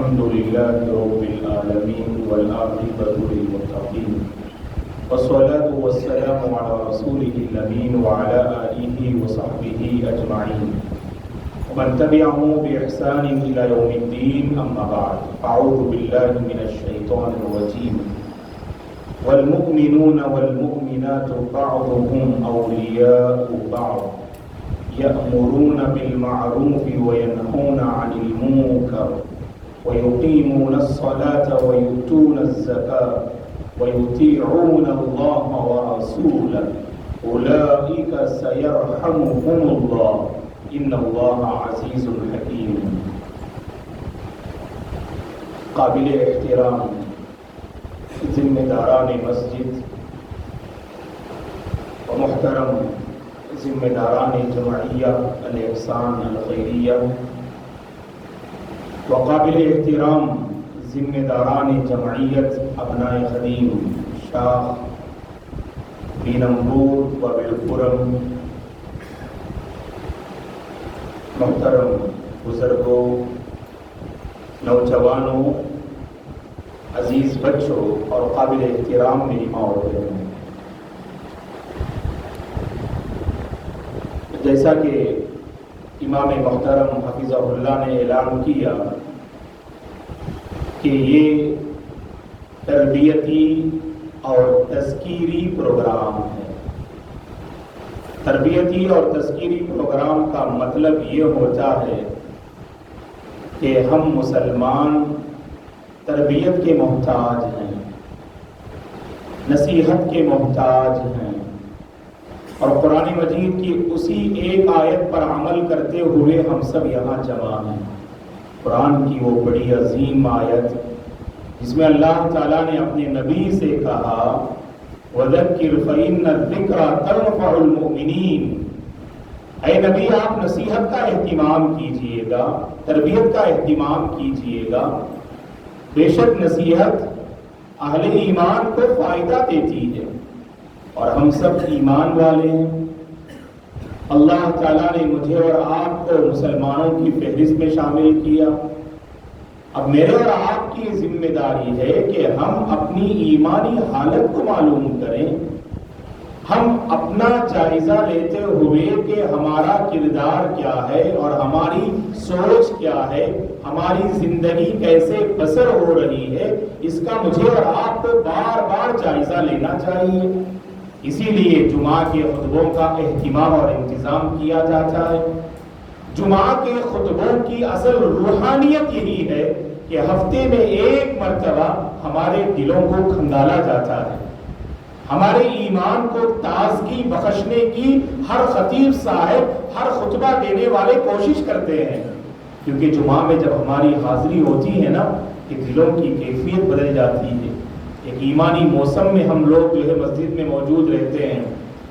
الحمد لله رب العالمين والعاقبة للمتقين والصلاة والسلام على رسوله الأمين وعلى آله وصحبه أجمعين ومن تبعهم بإحسان إلى يوم الدين أما بعد أعوذ بالله من الشيطان الرجيم والمؤمنون والمؤمنات بعضهم أولياء بعض يأمرون بالمعروف وينهون عن المنكر ويقيمون الصلاة ويؤتون الزكاة ويطيعون الله ورسوله أولئك سيرحمهم الله إن الله عزيز حكيم. قابل احترام ذمہ داران مسجد و محترم ذمہ داران جمعیہ الاحسان الخیریہ وقابل احترام ذمہ داران جمعیت ابناء خدیم شاخ بینمبور و بالخرم، محترم بزرگوں، نوجوانوں، عزیز بچوں اور قابل احترام میری ماں اور بہنوں، جیسا کہ امام محترم حفظہ اللہ نے اعلان کیا کہ یہ تربیتی اور تذکیری پروگرام ہے۔ تربیتی اور تذکیری پروگرام کا مطلب یہ ہوتا ہے کہ ہم مسلمان تربیت کے محتاج ہیں، نصیحت کے محتاج ہیں، اور قرآن مجید کی اسی ایک آیت پر عمل کرتے ہوئے ہم سب یہاں جمع ہیں۔ قرآن کی وہ بڑی عظیم آیت جس میں اللہ تعالیٰ نے اپنے نبی سے کہا وَذَكِّرْ فَإِنَّ الذِّكْرَى تَنفَعُ الْمُؤْمِنِينَ، اے نبی آپ نصیحت کا اہتمام کیجئے گا، تربیت کا اہتمام کیجئے گا، بے شک نصیحت اہل ایمان کو فائدہ دیتی ہے، اور ہم سب ایمان والے ہیں۔ اللہ تعالیٰ نے مجھے اور آپ کو مسلمانوں کی فہرست میں شامل کیا۔ اب میرے اور آپ کی ذمہ داری ہے کہ ہم اپنی ایمانی حالت کو معلوم کریں، ہم اپنا جائزہ لیتے ہوئے کہ ہمارا کردار کیا ہے اور ہماری سوچ کیا ہے، ہماری زندگی کیسے بسر ہو رہی ہے، اس کا مجھے اور آپ کو بار بار جائزہ لینا چاہیے۔ اسی لیے جمعہ کے خطبوں کا اہتمام اور انتظام کیا جاتا ہے۔ جمعہ کے خطبوں کی اصل روحانیت یہی ہے کہ ہفتے میں ایک مرتبہ ہمارے دلوں کو کھنگالا جاتا ہے، ہمارے ایمان کو تازگی بخشنے کی ہر خطیب صاحب، ہر خطبہ دینے والے کوشش کرتے ہیں، کیونکہ جمعہ میں جب ہماری حاضری ہوتی ہے نا کہ دلوں کی کیفیت بدل جاتی ہے۔ ایک ایمانی موسم میں ہم لوگ جو ہے مسجد میں موجود رہتے ہیں،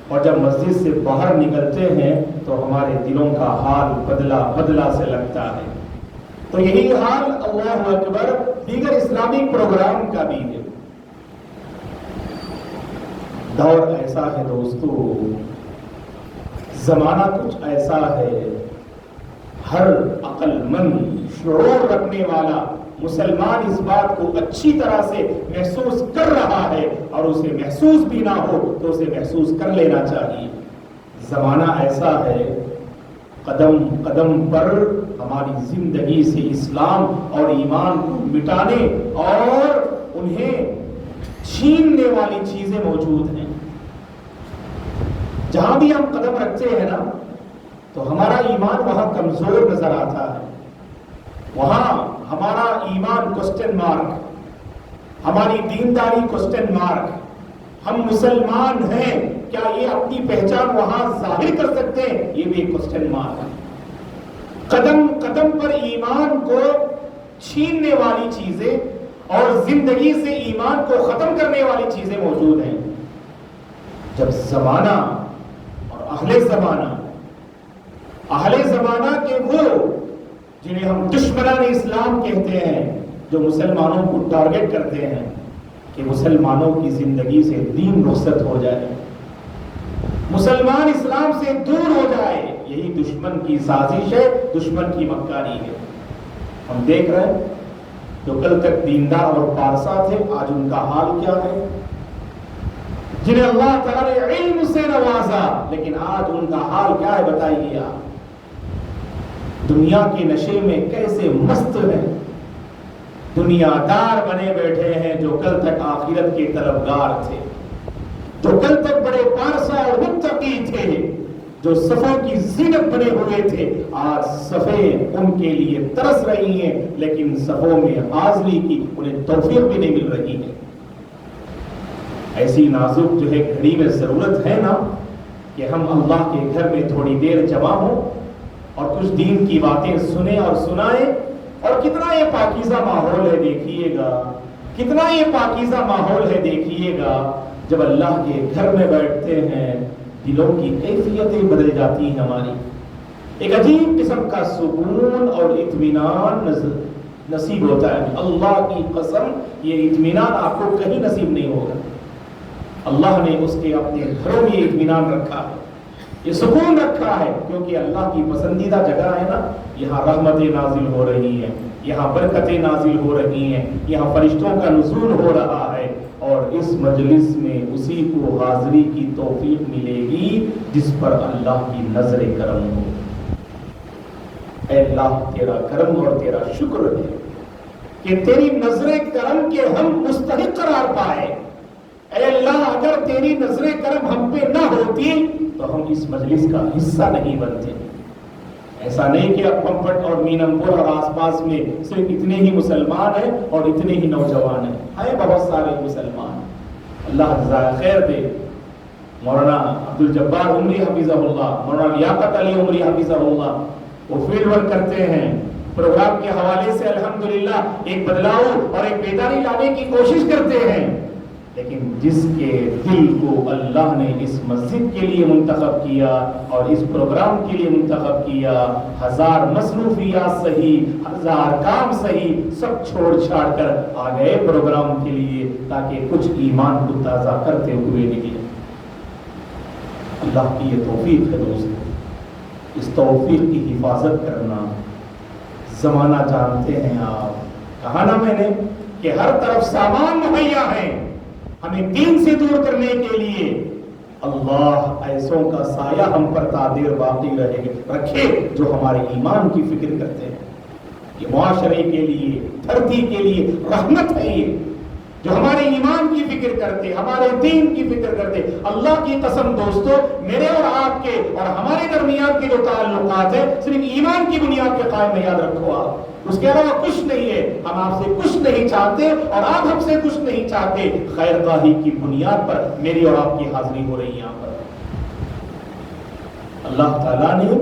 اور جب مسجد سے باہر نکلتے ہیں تو ہمارے دلوں کا حال بدلا سے لگتا ہے۔ تو یہی حال اللہ اکبر دیگر اسلامی پروگرام کا بھی ہے۔ دور ایسا ہے دوستو، زمانہ کچھ ایسا ہے، ہر عقل مند شعور رکھنے والا مسلمان اس بات کو اچھی طرح سے محسوس کر رہا ہے، اور اسے محسوس بھی نہ ہو تو اسے محسوس کر لینا چاہیے۔ زمانہ ایسا ہے، قدم قدم پر ہماری زندگی سے اسلام اور ایمان کو مٹانے اور انہیں چھیننے والی چیزیں موجود ہیں۔ جہاں بھی ہم قدم رکھتے ہیں نا تو ہمارا ایمان وہاں کمزور نظر آتا ہے، وہاں ہمارا ایمان کوسچن مارک، ہماری دینداری کوسچن مارک، ہم مسلمان ہیں کیا یہ اپنی پہچان وہاں ظاہر کر سکتے ہیں، یہ بھی ایک کوسچن مارک ہے۔ قدم قدم پر ایمان کو چھیننے والی چیزیں اور زندگی سے ایمان کو ختم کرنے والی چیزیں موجود ہیں۔ جب زمانہ اور اہل زمانہ کے وہ جنہیں ہم دشمنان اسلام کہتے ہیں، جو مسلمانوں کو ٹارگٹ کرتے ہیں کہ مسلمانوں کی زندگی سے دین رخصت ہو جائے، مسلمان اسلام سے دور ہو جائے، یہی دشمن کی سازش ہے، دشمن کی مکاری ہے۔ ہم دیکھ رہے ہیں جو کل تک دیندار اور پارسا تھے آج ان کا حال کیا ہے؟ جنہیں اللہ تعالیٰ نے علم سے نوازا لیکن آج ان کا حال کیا ہے بتائیے آپ؟ دنیا کے نشے میں کیسے مست ہیں، دنیا دار بنے بیٹھے ہیں جو کل تک آخرت کے طلبگار تھے، جو کل تک بڑے پارسا اور متقی تھے، جو صفوں کی زینت بنے ہوئے تھے، آج صفیں ان کے لیے ترس رہی ہیں لیکن صفوں میں حاضری کی انہیں توفیق بھی نہیں مل رہی ہے۔ ایسی نازک جو ہے گھڑی میں ضرورت ہے نا کہ ہم اللہ کے گھر میں تھوڑی دیر جمع ہوں اور کچھ دین کی باتیں سنیں اور سنائیں۔ اور کتنا یہ پاکیزہ ماحول ہے دیکھیے گا، کتنا یہ پاکیزہ ماحول ہے دیکھیے گا، جب اللہ کے گھر میں بیٹھتے ہیں دلوں کی کیفیتیں بدل جاتی ہیں ہماری، ایک عجیب قسم کا سکون اور اطمینان نصیب ہوتا ہے۔ اللہ کی قسم یہ اطمینان آپ کو کہیں نصیب نہیں ہوگا، اللہ نے اس کے اپنے گھروں میں یہ اطمینان رکھا ہے، یہ سکون رکھا ہے، کیونکہ اللہ کی پسندیدہ جگہ ہے نا، یہاں رحمتیں نازل ہو رہی ہیں، یہاں برکتیں نازل ہو رہی ہیں، یہاں فرشتوں کا نزول ہو رہا ہے، اور اس مجلس میں اسی کو حاضری کی توفیق ملے گی جس پر اللہ کی نظر کرم ہو۔ اے اللہ تیرا کرم اور تیرا شکر ہے کہ تیری نظر کرم کے ہم مستحق قرار پائے۔ اے اللہ اگر تیری نظر کرم ہم پہ نہ ہوتی تو ہم اس مجلس کا حصہ نہیں بنتے۔ ایسا نہیں کہ اب پمپٹ اور مینم پور اور آس پاس میں صرف اتنے ہی مسلمان ہیں اور اتنے ہی نوجوان ہیں بہت سارے مسلمان، اللہ جزائے خیر دے۔ مولانا عبد الجبار عمری حفظہ اللہ، مولانا لیاقت علی عمری حفظہ اللہ، وہ فیلڈ ورک کرتے ہیں، پروگرام کے حوالے سے الحمدللہ ایک بدلاؤ اور ایک بیداری لانے کی کوشش کرتے ہیں، لیکن جس کے دل کو اللہ نے اس مسجد کے لیے منتخب کیا اور اس پروگرام کے لیے منتخب کیا، ہزار مصروفیات صحیح، ہزار کام صحیح، سب چھوڑ چھاڑ کر آ گئے پروگرام کے لیے تاکہ کچھ ایمان کو تازہ کرتے ہوئے نکلے۔ اللہ کی یہ توفیق ہے دوستو، اس توفیق کی حفاظت کرنا۔ زمانہ جانتے ہیں آپ، کہا نا میں نے کہ ہر طرف سامان مہیا ہے، ہمیں دین سے دور کرنے کے لیے اللہ ایسوں کا سایہ ہم پر تعدیر باقی رکھے جو ہمارے ایمان کی فکر کرتے ہیں۔ یہ معاشرے کے لیے، دھرتی کے لیے رحمت ہے، یہ جو ہمارے ایمان کی فکر کرتے، ہمارے دین کی فکر کرتے۔ اللہ کی قسم دوستو، میرے اور آپ کے اور ہمارے درمیان کے جو تعلقات ہیں صرف ایمان کی بنیاد پہ قائم ہے، یاد رکھو آپ، اس کے علاوہ کچھ نہیں ہے۔ ہم آپ سے کچھ نہیں چاہتے اور آپ ہم سے کچھ نہیں چاہتے، خیر خواہی کی بنیاد پر میری اور آپ کی حاضری ہو رہی ہے یہاں پر۔ اللہ تعالیٰ نے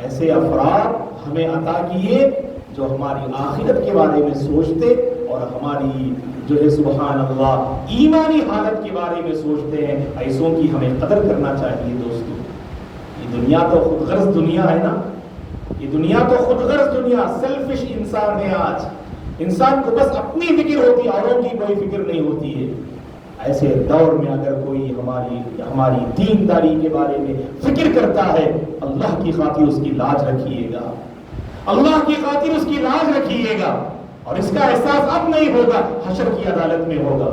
ایسے افراد ہمیں عطا کیے جو ہماری آخرت کے بارے میں سوچتے اور ہماری جو ہے سبحان اللہ ایمانی حالت کے بارے میں سوچتے ہیں۔ ایسوں کی ہمیں قدر کرنا چاہیے دوستو۔ یہ دنیا تو خود غرض دنیا ہے نا، یہ دنیا تو خود غرض دنیا، سیلفش انسان ہے آج، انسان کو بس اپنی فکر ہوتی، اوروں کی کوئی فکر نہیں ہوتی ہے۔ ایسے دور میں اگر کوئی ہماری دینداری کے بارے میں فکر کرتا ہے، اللہ کی خاطر اس کی لاج رکھیے گا، اللہ کی خاطر اس کی لاج رکھیے گا، اور اس کا احساس اب نہیں ہوگا، حشر کی عدالت میں ہوگا۔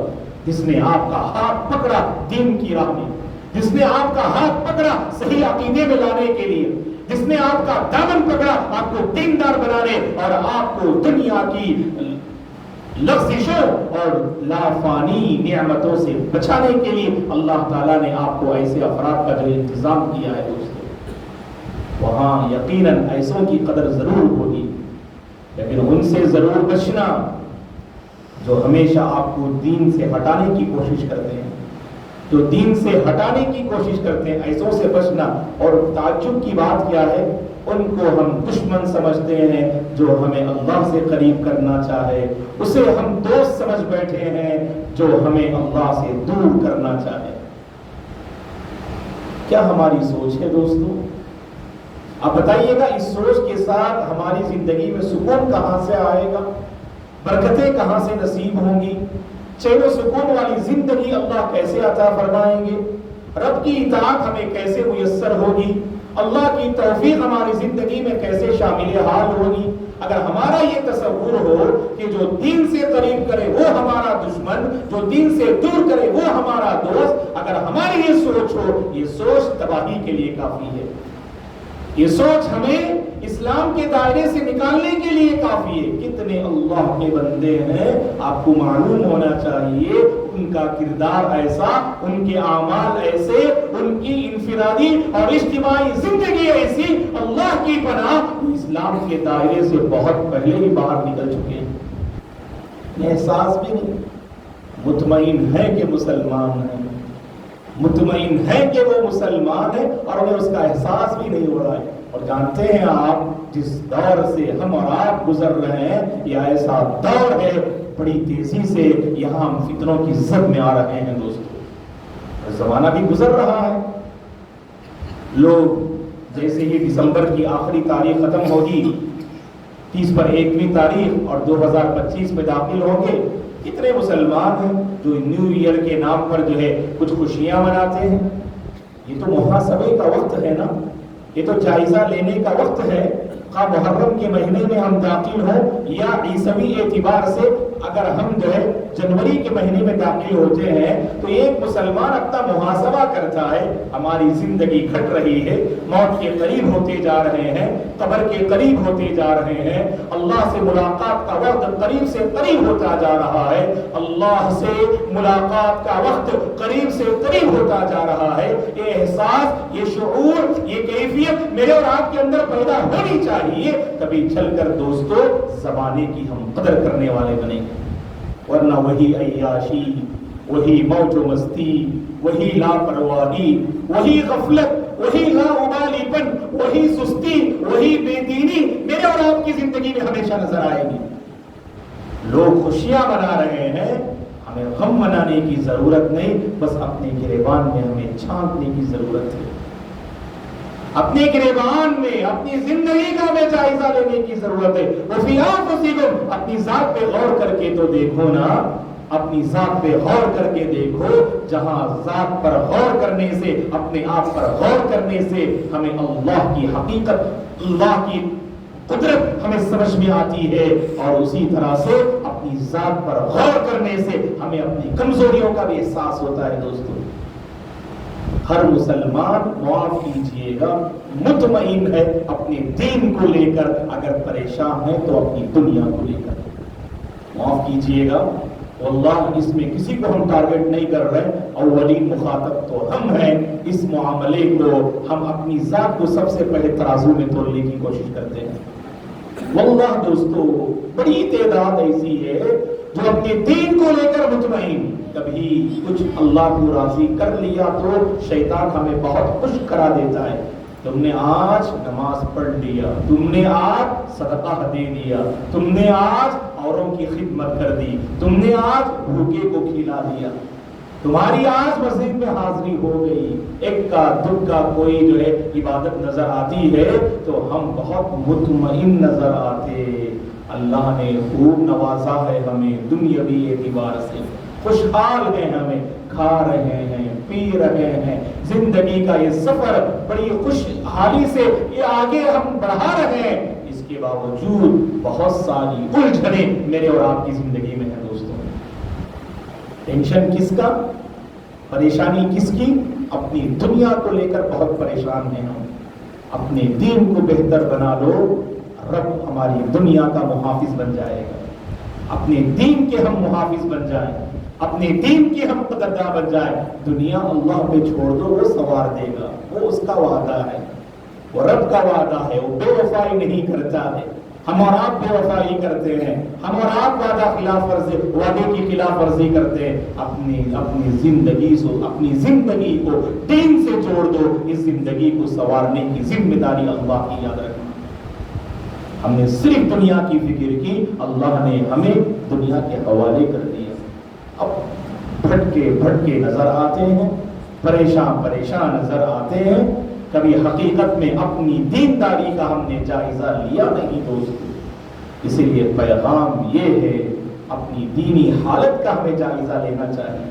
جس نے آپ کا ہاتھ پکڑا دین کی راہ میں، جس نے آپ کا ہاتھ پکڑا صحیح عقیدے میں لانے کے لیے، جس نے آپ کا دامن پکڑا آپ کو دیندار بنانے اور آپ کو دنیا کی لغزشوں اور لافانی نعمتوں سے بچانے کے لیے، اللہ تعالیٰ نے آپ کو ایسے افراد کا جو انتظام کیا ہے دوستو، وہاں یقیناً ایسوں کی قدر ضرور ہوگی، لیکن ان سے ضرور بچنا جو ہمیشہ آپ کو دین سے ہٹانے کی کوشش کرتے ہیں، جو دین سے ہٹانے کی کوشش کرتے ہیں، ایسوں سے بچنا۔ اور تعجب کی بات کیا ہے، ان کو ہم دشمن سمجھتے ہیں جو ہمیں اللہ سے قریب کرنا چاہے، اسے ہم دوست سمجھ بیٹھے ہیں جو ہمیں اللہ سے دور کرنا چاہے۔ کیا ہماری سوچ ہے دوستو؟ آپ بتائیے گا، اس سوچ کے ساتھ ہماری زندگی میں سکون کہاں سے آئے گا، برکتیں کہاں سے نصیب ہوں گی، چین و سکون والی زندگی اللہ کیسے عطا فرمائیں گے، رب کی اطاعت ہمیں کیسے میسر ہوگی، اللہ کی توفیق ہماری زندگی میں کیسے شامل حال ہوگی، اگر ہمارا یہ تصور ہو کہ جو دین سے قریب کرے وہ ہمارا دشمن، جو دین سے دور کرے وہ ہمارا دوست، اگر ہماری یہ سوچ ہو، یہ سوچ تباہی کے لیے کافی ہے. یہ سوچ ہمیں اسلام کے دائرے سے نکالنے کے لیے کافی ہے. کتنے اللہ کے بندے ہیں آپ کو معلوم ہونا چاہیے، ان کا کردار ایسا، ان کے اعمال ایسے، ان کی انفرادی اور اجتماعی زندگی ایسی، اللہ کی پناہ اسلام کے دائرے سے بہت پہلے ہی باہر نکل چکے ہیں. احساس بھی نہیں، مطمئن ہے کہ مسلمان ہیں، مطمئن ہے کہ وہ مسلمان ہے اور انہیں اس کا احساس بھی نہیں ہو رہا ہے. اور جانتے ہیں آپ جس دور سے ہم اور آپ گزر رہے ہیں یہ ایسا دور ہے، بڑی تیزی سے یہاں ہم فتنوں کی زد میں آ رہے ہیں دوستو. زمانہ بھی گزر رہا ہے. لوگ جیسے ہی دسمبر کی آخری تاریخ ختم ہوگی، 30 پر 1ویں تاریخ اور 2025 میں داخل ہوں گے، کتنے مسلمان ہیں جو نیو ایئر کے نام پر جو ہے کچھ خوشیاں مناتے ہیں. یہ تو محاسبے کا وقت ہے نا، یہ تو جائزہ لینے کا وقت ہے. خواہ محرم کے مہینے میں ہم داخل ہوں یا عیسوی اعتبار سے اگر ہم جو ہے جنوری کے مہینے میں داخل ہوتے ہیں تو ایک مسلمان اپنا محاسبہ کرتا ہے. ہماری زندگی گھٹ رہی ہے، موت کے قریب ہوتے جا رہے ہیں، قبر کے قریب ہوتے جا رہے ہیں، اللہ سے ملاقات کا وقت قریب سے قریب ہوتا جا رہا ہے، اللہ سے ملاقات کا وقت قریب سے قریب ہوتا جا رہا ہے. یہ احساس، یہ شعور، یہ کیفیت میرے اور آپ کے اندر پیدا ہونی چاہیے. کبھی چل کر دوستو زمانے کی ہم قدر کرنے والے بنیں گے، ورنہ وہی عیاشی، وہی موج و مستی، وہی لاپرواہی، وہی غفلت، وہی لاابالی پن، وہی سستی، وہی بے دینی میرے اور آپ کی زندگی میں ہمیشہ نظر آئے گی. لوگ خوشیاں منا رہے ہیں، ہمیں غم منانے کی ضرورت نہیں، بس اپنے گریبان میں ہمیں چھانکنے کی ضرورت ہے. اپنے گریبان میں اپنی زندگی کا ہمیں جائزہ لینے کی ضرورت ہے. وفی انفسکم، اپنی ذات پہ غور کر کے تو دیکھو نا، اپنی ذات پہ غور کر کے دیکھو. جہاں ذات پر غور کرنے سے، اپنے آپ پر غور کرنے سے ہمیں اللہ کی حقیقت، اللہ کی قدرت ہمیں سمجھ میں آتی ہے، اور اسی طرح سے اپنی ذات پر غور کرنے سے ہمیں اپنی کمزوریوں کا بھی احساس ہوتا ہے. دوستو ہر مسلمان معاف کیجئے گا مطمئن ہے اپنے دین کو لے کر، اگر پریشان ہے تو اپنی دنیا کو لے کر. معاف کیجئے گا، واللہ اس میں کسی کو ہم ٹارگٹ نہیں کر رہے، اولین مخاطب تو ہم ہیں. اس معاملے کو ہم اپنی ذات کو سب سے پہلے ترازو میں تولنے کی کوشش کرتے ہیں. واللہ دوستو بڑی تعداد ایسی ہے جو اپنے دین کو لے کر مطمئن، کبھی کچھ اللہ کو راضی کر لیا تو شیطان ہمیں بہت خوش کرا دیتا ہے. تم نے آج نماز پڑھ لیا، تم نے آج صدقہ دے دیا، تم نے آج اوروں کی خدمت کر دی، تم نے آج بھوکے کو کھلا دیا، تمہاری آج مسجد میں حاضری ہو گئی، ایک کا دکھ کا کوئی جو ہے عبادت نظر آتی ہے تو ہم بہت مطمئن نظر آتے. اللہ نے خوب نوازا ہے ہمیں دنیاوی اعتبار سے، خوشحال ہیں، ہمیں کھا رہے ہیں، پی رہے ہیں، زندگی کا یہ سفر بڑی خوشحالی سے یہ آگے ہم بڑھا رہے ہیں. اس کے باوجود بہت ساری الجھنیں میرے اور آپ کی زندگی میں ہیں. دوستوں ٹینشن کس کا، پریشانی کس کی؟ اپنی دنیا کو لے کر بہت پریشان ہیں ہم. اپنے دین کو بہتر بنا لو، رب ہماری دنیا کا محافظ بن جائے گا. اپنے دین کے ہم محافظ بن جائیں، اپنے دین کے ہم قدرداں بن جائیں. دنیا اللہ پہ چھوڑ دو، وہ سنوار دے گا، وہ اس کا وعدہ ہے، وہ رب کا وعدہ ہے. وہ بے وفائی نہیں کرتا ہے. ہم اور آپ بے وفائی کرتے ہیں، ہم اور آپ وعدے کی خلاف ورزی کرتے ہیں. اپنی زندگی کو دین سے جوڑ دو. اس زندگی کو سنوارنے کی ذمہ داری اللہ کی یاد رکھنا. ہم نے صرف دنیا کی فکر کی، اللہ نے ہمیں دنیا کے حوالے کر دیا. اب بھٹکے نظر آتے ہیں، پریشان نظر آتے ہیں. کبھی حقیقت میں اپنی دینداری کا ہم نے جائزہ لیا نہیں دوستو. اسی لیے پیغام یہ ہے، اپنی دینی حالت کا ہمیں جائزہ لینا چاہیے.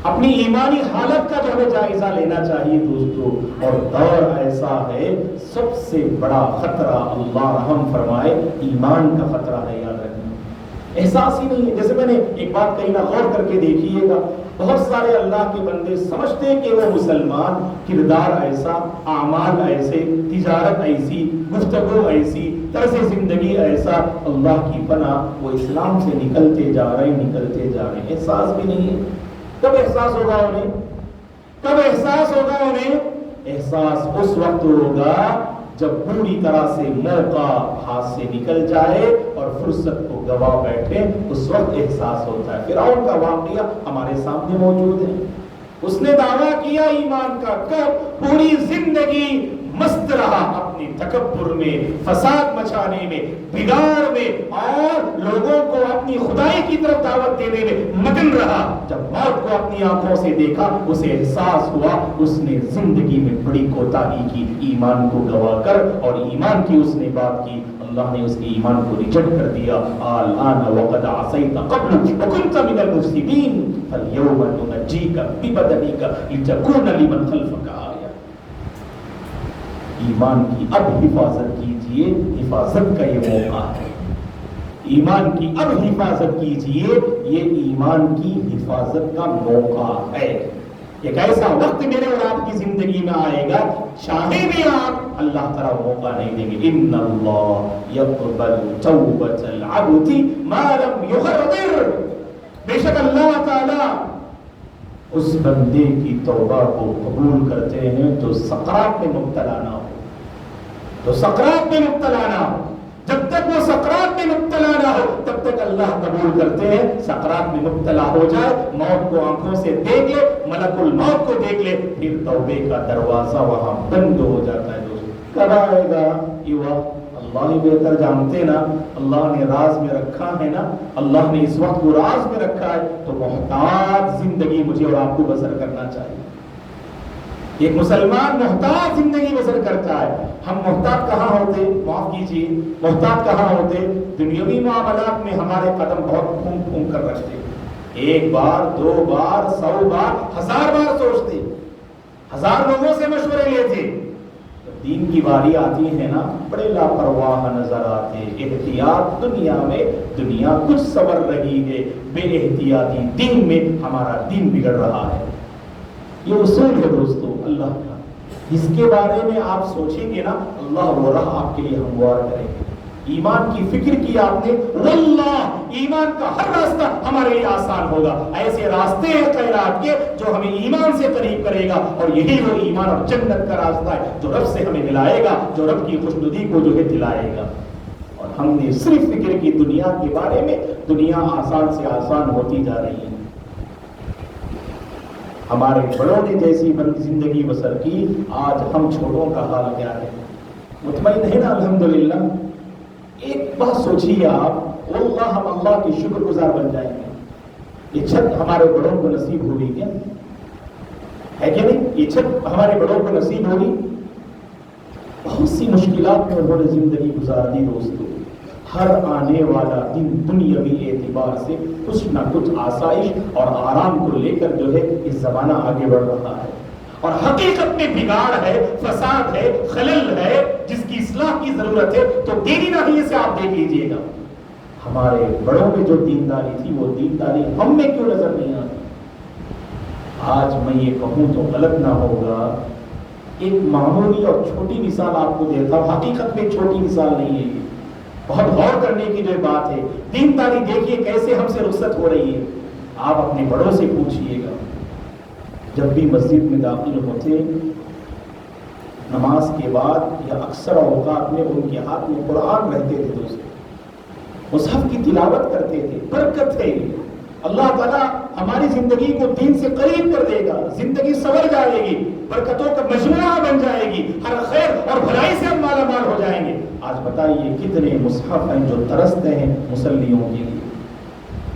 اپنی ایمانی حالت کا جو ہمیں جائزہ لینا چاہیے دوستو. اور دور ایسا ہے سب سے بڑا خطرہ اللہ رحم فرمائے ایمان کا خطرہ ہے. یاد رکھنا احساس ہی نہیں ہے. جیسے میں نے ایک بات کہی نا, غور کر کے دیکھیے گا, بہت سارے اللہ کے بندے سمجھتے ہیں کہ وہ مسلمان, کردار ایسا, اعمال ایسے, تجارت ایسی, گفتگو ایسی, طرز زندگی ایسا, اللہ کی پناہ وہ اسلام سے نکلتے جا رہے ہیں. احساس بھی نہیں ہے. کب احساس ہوگا انہیں؟ کب احساس ہوگا انہیں؟ احساس اس وقت ہوگا جب پوری طرح سے موقع ہاتھ سے نکل جائے اور فرصت کو گوا بیٹھے, اس وقت احساس ہوتا ہے. فرعون کا واقعہ ہمارے سامنے موجود ہے. اس نے دعویٰ کیا ایمان کا, کب؟ پوری زندگی مست رہا اپنی تکبر میں, فساد مچانے میں, بگاڑ میں, اور لوگوں کو اپنی خدائی کی طرف دعوت دینے میں مگن رہا. جب موت کو اپنی آنکھوں سے دیکھا, اسے احساس ہوا اس نے زندگی میں بڑی کوتاہی کی, ایمان کو گوا کر, اور ایمان کی اس نے بات کی, اللہ نے اس کے ایمان کو ریجیکٹ کر دیا. الآن وقد عصیت قبل وکنت من المفسدین فالیوم ننجیک ببدنک لتکون لمن خلفک آیہ. ایمان کی اب حفاظت کیجئے, حفاظت کا یہ موقع ہے. ایمان کی اب حفاظت کیجئے, یہ ایمان کی حفاظت کا موقع ہے. ایک ایسا وقت میرے اور آپ کی زندگی میں آئے گا, چاہے بھی آپ, اللہ تعالیٰ موقع نہیں دیں گے. ان اللہ یقبل توبۃ العبد ما لم یغرر. بے شک اللہ تعالیٰ اس بندے کی توبہ کو قبول کرتے ہیں جو سقراط میں مبتلا نہ ہو. تو سقراط میں مبتلا نہ ہو, جب تک وہ سقراط میں مبتلا نہ ہو تب تک اللہ قبول کرتے ہیں. سقراط میں مبتلا ہو جائے, موت کو آنکھوں سے دیکھ لے, ملک الموت کو دیکھ لے, پھر توبے کا دروازہ وہاں بند ہو جاتا ہے. دوست کب آئے گا یہ وقت؟ اللہ ہی بہتر جانتے نا. اللہ نے راز میں رکھا ہے نا, اللہ نے اس وقت کو راز میں رکھا ہے. تو محتاط زندگی مجھے اور آپ کو بسر کرنا چاہیے. ایک مسلمان محتاط زندگی بسر کرتا ہے. ہم محتاط کہاں ہوتے؟ معاف کیجیے, محتاط کہاں ہوتے؟ دنیاوی معاملات میں ہمارے قدم بہت پھونک پھونک کر رکھتے. ایک بار, دو بار, 100 بار, 1000 بار سوچتے, 1000 لوگوں سے مشورے لیتے. دین کی باری آتی ہے نا, بڑے لاپرواہ نظر آتے. احتیاط دنیا میں, دنیا کچھ سنور رہی ہے, بے احتیاطی دین میں ہمارا دین بگڑ رہا ہے. یہ اصول ہے دوستو اللہ کا, جس کے بارے میں آپ سوچیں گے نا, اللہ وہ راہ آپ کے لیے ہموار کرے گا. ایمان کی فکر کی آپ نے, واللہ ایمان کا ہر راستہ ہمارے لیے آسان ہوگا. ایسے راستے ہیں خیرات کے جو ہمیں ایمان سے قریب کرے گا, اور یہی وہ ایمان اور جنت کا راستہ ہے جو رب سے ہمیں ملائے گا, جو رب کی خوشنودی کو جو ہے دلائے گا. اور ہم نے صرف فکر کی دنیا کے بارے میں, دنیا آسان سے آسان ہوتی جا رہی ہے. ہمارے بڑوں نے جیسی زندگی بسر کی, آج ہم چھوٹوں کا حال کیا ہے؟ مطمئن ہے نا الحمدللہ. ایک بات سوچیے آپ, واللہ ہم اللہ کی شکر گزار بن جائیں گے. یہ چھت ہمارے بڑوں کو نصیب ہوگی کیا ہے کہ نہیں؟ یہ چھت ہمارے بڑوں کو نصیب ہوگی. بہت سی مشکلات میں انہوں نے زندگی گزار دی دوستو. ہر آنے والا دن دنیاوی اعتبار سے کچھ نہ کچھ آسائش اور آرام کو لے کر جو ہے یہ زمانہ آگے بڑھ رہا ہے, اور حقیقت میں بگاڑ ہے, فساد ہے, خلل ہے, جس کی اصلاح کی ضرورت ہے. تو دینی رویے سے آپ دیکھ لیجئے گا, ہمارے بڑوں میں جو دینداری تھی وہ دینداری ہم میں کیوں نظر نہیں آتی؟ آج میں یہ کہوں تو غلط نہ ہوگا, ایک معمولی اور چھوٹی مثال آپ کو دیتا ہوں. حقیقت میں چھوٹی مثال نہیں ہے, بہت غور کرنے کی جو بات ہے. دینداری دیکھیے کیسے ہم سے رخصت ہو رہی ہے. آپ اپنے بڑوں سے پوچھئے گا, جب بھی مسجد میں داخل ہوتے نماز کے بعد یا اکثر اوقات میں ان کے ہاتھ میں قرآن رہتے تھے دوستو, مصحف کی تلاوت کرتے تھے. برکت ہے, اللہ تعالیٰ ہماری زندگی کو دین سے قریب کر دے گا, زندگی سنور جائے گی, برکتوں کا مجموعہ بن جائے گی, ہر خیر اور بھلائی سے ہم مالا مال ہو جائیں گے. آج بتائیے کتنے مصحف ہیں جو ترستے ہیں مسلیوں کے لیے.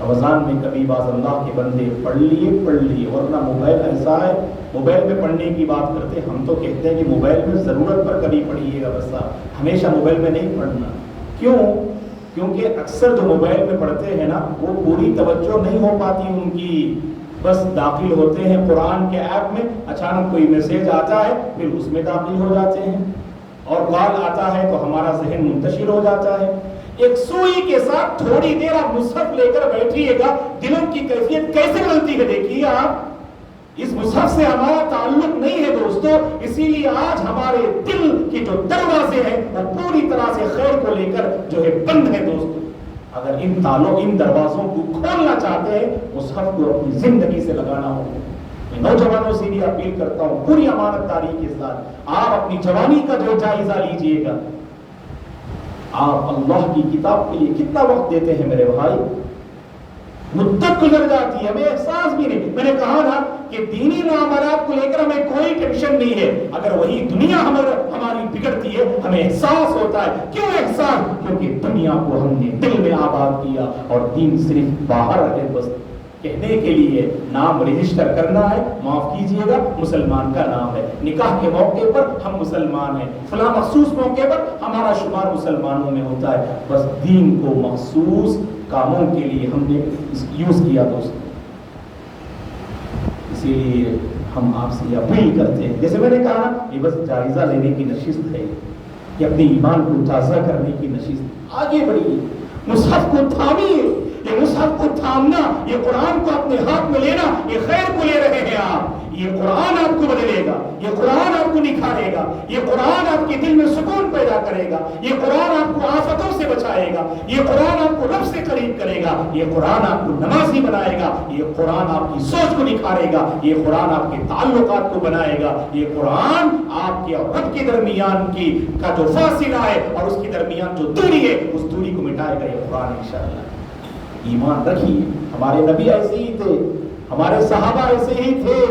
رمضان میں کبھی بعض اللہ کے بندے پڑھ لیے, ورنہ موبائل ایسا ہے, موبائل میں پڑھنے کی بات کرتے, ہم تو کہتے ہیں کہ موبائل میں ضرورت پر کبھی پڑھیے گا, بس ہمیشہ موبائل میں نہیں پڑھنا. کیوں؟ کیونکہ اکثر جو موبائل میں پڑھتے ہیں نا, وہ پوری توجہ نہیں ہو پاتی ان کی. بس داخل ہوتے ہیں قرآن کے ایپ میں، اچانک کوئی میسیج آتا ہے، پھر اس میں داخل ہو جاتے ہیں، اور کال آتا ہے تو ہمارا ذہن منتشر ہو جاتا ہے۔ ایک سوئی کے ساتھ تھوڑی دیر آپ مصحف لے کر بیٹھیے گا، دلوں کی کیفیت کیسے بدلتی ہے دیکھیے آپ۔ اس مصحف سے ہمارا تعلق نہیں ہے دوستو، اسی لیے آج ہمارے دل کے جو دروازے ہیں وہ پوری طرح سے خیر کو لے کر جو ہے بند ہے دوستو۔ اگر ان دروازوں کو کھولنا چاہتے ہیں، مصحف کو اپنی زندگی سے لگانا ہوگا۔ میں نوجوانوں سے بھی اپیل کرتا ہوں، پوری امانت داری کے ساتھ آپ اپنی جوانی کا جو جائزہ لیجئے گا، آپ اللہ کی کتاب کے لیے کتنا وقت دیتے ہیں میرے بھائی؟ مدت گزر جاتی ہے، ہمیں احساس بھی نہیں۔ میں نے کہا نا کہ دینی معاملات کو لے کر ہمیں کوئی ٹینشن نہیں ہے، اگر وہی دنیا ہماری بگڑتی ہے ہمیں احساس ہوتا ہے۔ کیوں احساس؟ کیونکہ دنیا کو ہم نے دل میں آباد کیا اور دین صرف باہر ہے، بس کہنے کے لیے نام رجسٹر کرنا ہے، معاف کیجئے گا مسلمان کا نام ہے، نکاح کے موقع پر ہم مسلمان ہیں، فلاں مخصوص موقع پر ہمارا شمار مسلمانوں میں ہوتا ہے، بس دین کو مخصوص کاموں کے لیے ہم نے یوز کیا دوست۔ اسی لیے ہم آپ سے اپیل کرتے ہیں، جیسے میں نے کہا یہ بس جائزہ لینے کی نشست ہے، کہ اپنے ایمان کو تازہ کرنے کی نشست۔ آگے بڑھیے، مصحف کو تھامیے، یہ مصحف کو تھامنا، یہ قرآن کو اپنے ہاتھ میں لینا، یہ خیر کو لے رہے ہیں آپ۔ یہ قرآن آپ کو بدلے گا، یہ قرآن آپ کو نکھارے گا، یہ قرآن آپ کے دل میں سکون پیدا کرے گا، یہ قرآن آپ کو آفتوں سے بچائے گا، یہ قرآن آپ کو رب سے قریب کرے گا، یہ قرآن آپ کو نمازی بنائے گا، یہ قرآن آپ کی سوچ کو نکھارے گا، یہ قرآن آپ کے تعلقات کو بنائے گا، یہ قرآن آپ کے اور رب کے درمیان کا جو فاصلہ ہے اور اس کے درمیان جو دوری ہے اس دوری کو مٹائے گا یہ قرآن انشاءاللہ۔ ایمان رکھیے، ہمارے نبی ایسے ہی تھے، ہمارے صحابہ ایسے ہی تھے،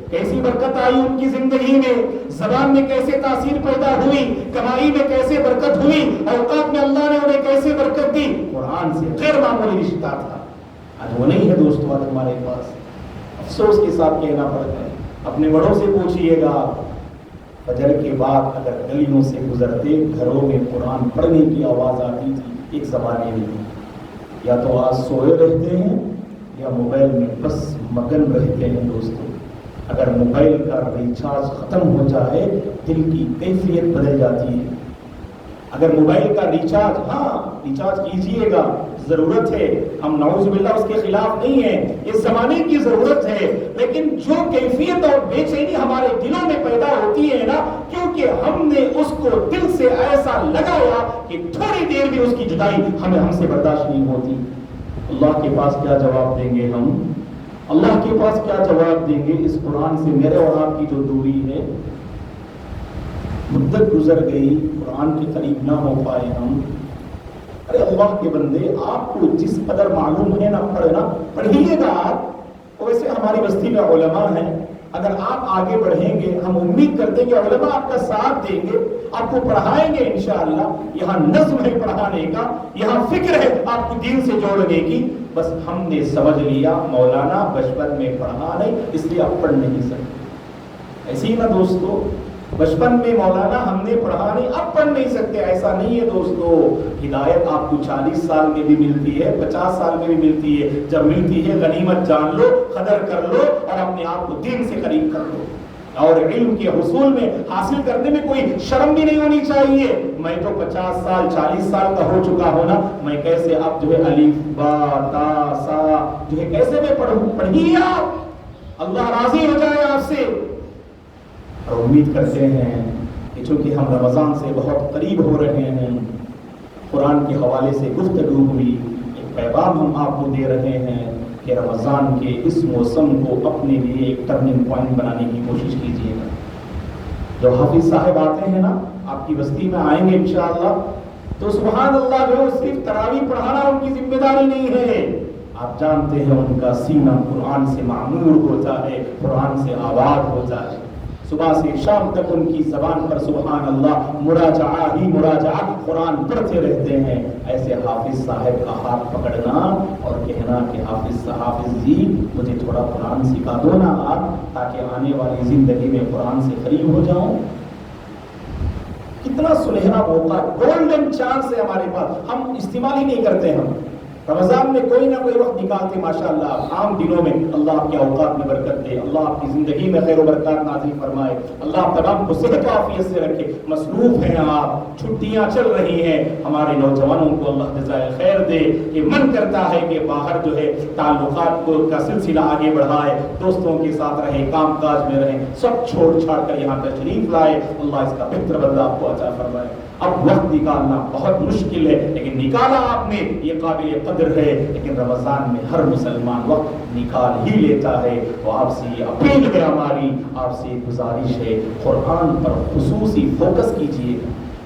کیسی برکت آئی ان کی زندگی میں، زبان میں کیسے تاثیر پیدا ہوئی، کمائی میں کیسے برکت ہوئی، اوقات میں اللہ نے انہیں کیسے برکت دی۔ قرآن سے غیر معمولی رشتہ تھا، آج وہ نہیں ہے دوستو، آج ہمارے پاس افسوس کے ساتھ کہنا پڑتا ہے۔ اپنے بڑوں سے پوچھئے گا، فجر کے بعد اگر گلیوں سے گزرتے گھروں میں قرآن پڑھنے کی آواز آتی تھی، ایک زمانے میں یا تو آج سوئے رہتے ہیں یا موبائل میں بس مگن رہتے ہیں دوستو۔ اگر موبائل کا ریچارج ختم ہو جائے دل کی کیفیت بدل جاتی ہے۔ اگر موبائل کا ریچارج کیجئے گا، ضرورت ہے، ہم نعوذ باللہ اس کے خلاف نہیں ہیں، اس زمانے کی ضرورت ہے، لیکن جو کیفیت اور بے چینی ہمارے دلوں میں پیدا ہوتی ہے نا، کیونکہ ہم نے اس کو دل سے ایسا لگایا کہ تھوڑی دیر بھی اس کی جدائی ہم سے برداشت نہیں ہوتی۔ اللہ کے پاس کیا جواب دیں گے ہم؟ اللہ کے پاس کیا جواب دیں گے؟ اس قرآن سے میرے اور آپ کی جو دوری ہے، مدت گزر گئی، قرآن کے قریب نہ ہو پائے ہم۔ ارے اللہ کے بندے، آپ کو جس قدر معلوم ہے نہ پڑھیے گا آپ۔ ویسے ہماری بستی میں علماء ہیں، اگر آپ آگے بڑھیں گے ہم امید کرتے ہیں کہ علماء آپ کا ساتھ دیں گے، آپ کو پڑھائیں گے انشاءاللہ۔ یہاں نظم ہے پڑھانے کا، یہاں فکر ہے آپ کو دین سے جوڑنے کی، بس ہم نے سمجھ لیا مولانا بچپن میں پڑھا نہیں اس لیے آپ پڑھ نہیں سکتے۔ ایسے ہی نا دوستو، بچپن میں مولانا ہم نے پڑھا نہیں اب پڑھ نہیں سکتے، ایسا نہیں ہے دوستو۔ ہدایت آپ کو 40 سال میں بھی ملتی ہے، 50 سال میں بھی ملتی ہے، جب ملتی ہے غنیمت جان لو، قدر کر لو اور اپنے آپ کو دین سے قریب کر لو۔ اور علم کے حصول میں حاصل کرنے میں کوئی شرم بھی نہیں ہونی چاہیے۔ میں تو 50 سال 40 سال کا ہو چکا ہوں نا، میں کیسے اب جو ہے الف با تا سا جو ہے کیسے میں پڑھوں؟ پڑھیے آپ، اللہ راضی ہو جائے آپ سے۔ اور امید کرتے ہیں کہ چونکہ ہم رمضان سے بہت قریب ہو رہے ہیں، قرآن کے حوالے سے گفتگو ہوئی، ایک پیغام ہم آپ کو دے رہے ہیں کہ رمضان کے اس موسم کو اپنے لیے ایک ٹرننگ پوائنٹ بنانے کی کوشش کیجیے گا۔ جو حافظ صاحب آتے ہیں نا، آپ کی بستی میں آئیں گے انشاءاللہ، تو سبحان اللہ جو صرف تراویح پڑھانا ان کی ذمہ داری نہیں ہے، آپ جانتے ہیں ان کا سینہ قرآن سے معمور ہوتا ہے، قرآن سے آباد ہوتا ہے۔ صبح سے شام تک ان کی زبان پر سبحان اللہ مراجعہ ہی مراجعہ قرآن پڑھتے رہتے ہیں۔ ایسے حافظ صاحب کا ہاتھ پکڑنا اور کہنا کہ حافظ جی مجھے تھوڑا قرآن سکھا دو نا آپ، تاکہ آنے والی زندگی میں قرآن سے قریب ہو جاؤں۔ کتنا سنہرا موقع، گولڈن چانس ہے ہمارے پاس، ہم استعمال ہی نہیں کرتے۔ ہم رمضان میں کوئی نہ کوئی وقت نکالتے ماشاءاللہ. عام دنوں میں اللہ آپ کے اوقات میں برکت دے, اللہ آپ کی زندگی میں خیر و برکات نازل فرمائے, اللہ آپ تمام کو صحت و عافیت سے رکھے. مصروف ہیں آپ, چھٹیاں چل رہی ہیں, ہمارے نوجوانوں کو اللہ جزائے خیر دے. یہ من کرتا ہے کہ باہر جو ہے تعلقات کو کا سلسلہ آگے بڑھائے, دوستوں کے ساتھ رہے, کام کاج میں رہیں, سب چھوڑ چھاڑ کر یہاں تشریف لائے. اللہ اس کا بہتر بدلہ آپ کو عطا فرمائے. اب وقت نکالنا بہت مشکل ہے, لیکن نکالا آپ نے, یہ قابل قدر ہے. لیکن رمضان میں ہر مسلمان وقت نکال ہی لیتا ہے. تو آپ سے یہ اپیل ہے ہماری, آپ سے گزارش ہے, قرآن پر خصوصی فوکس کیجیے,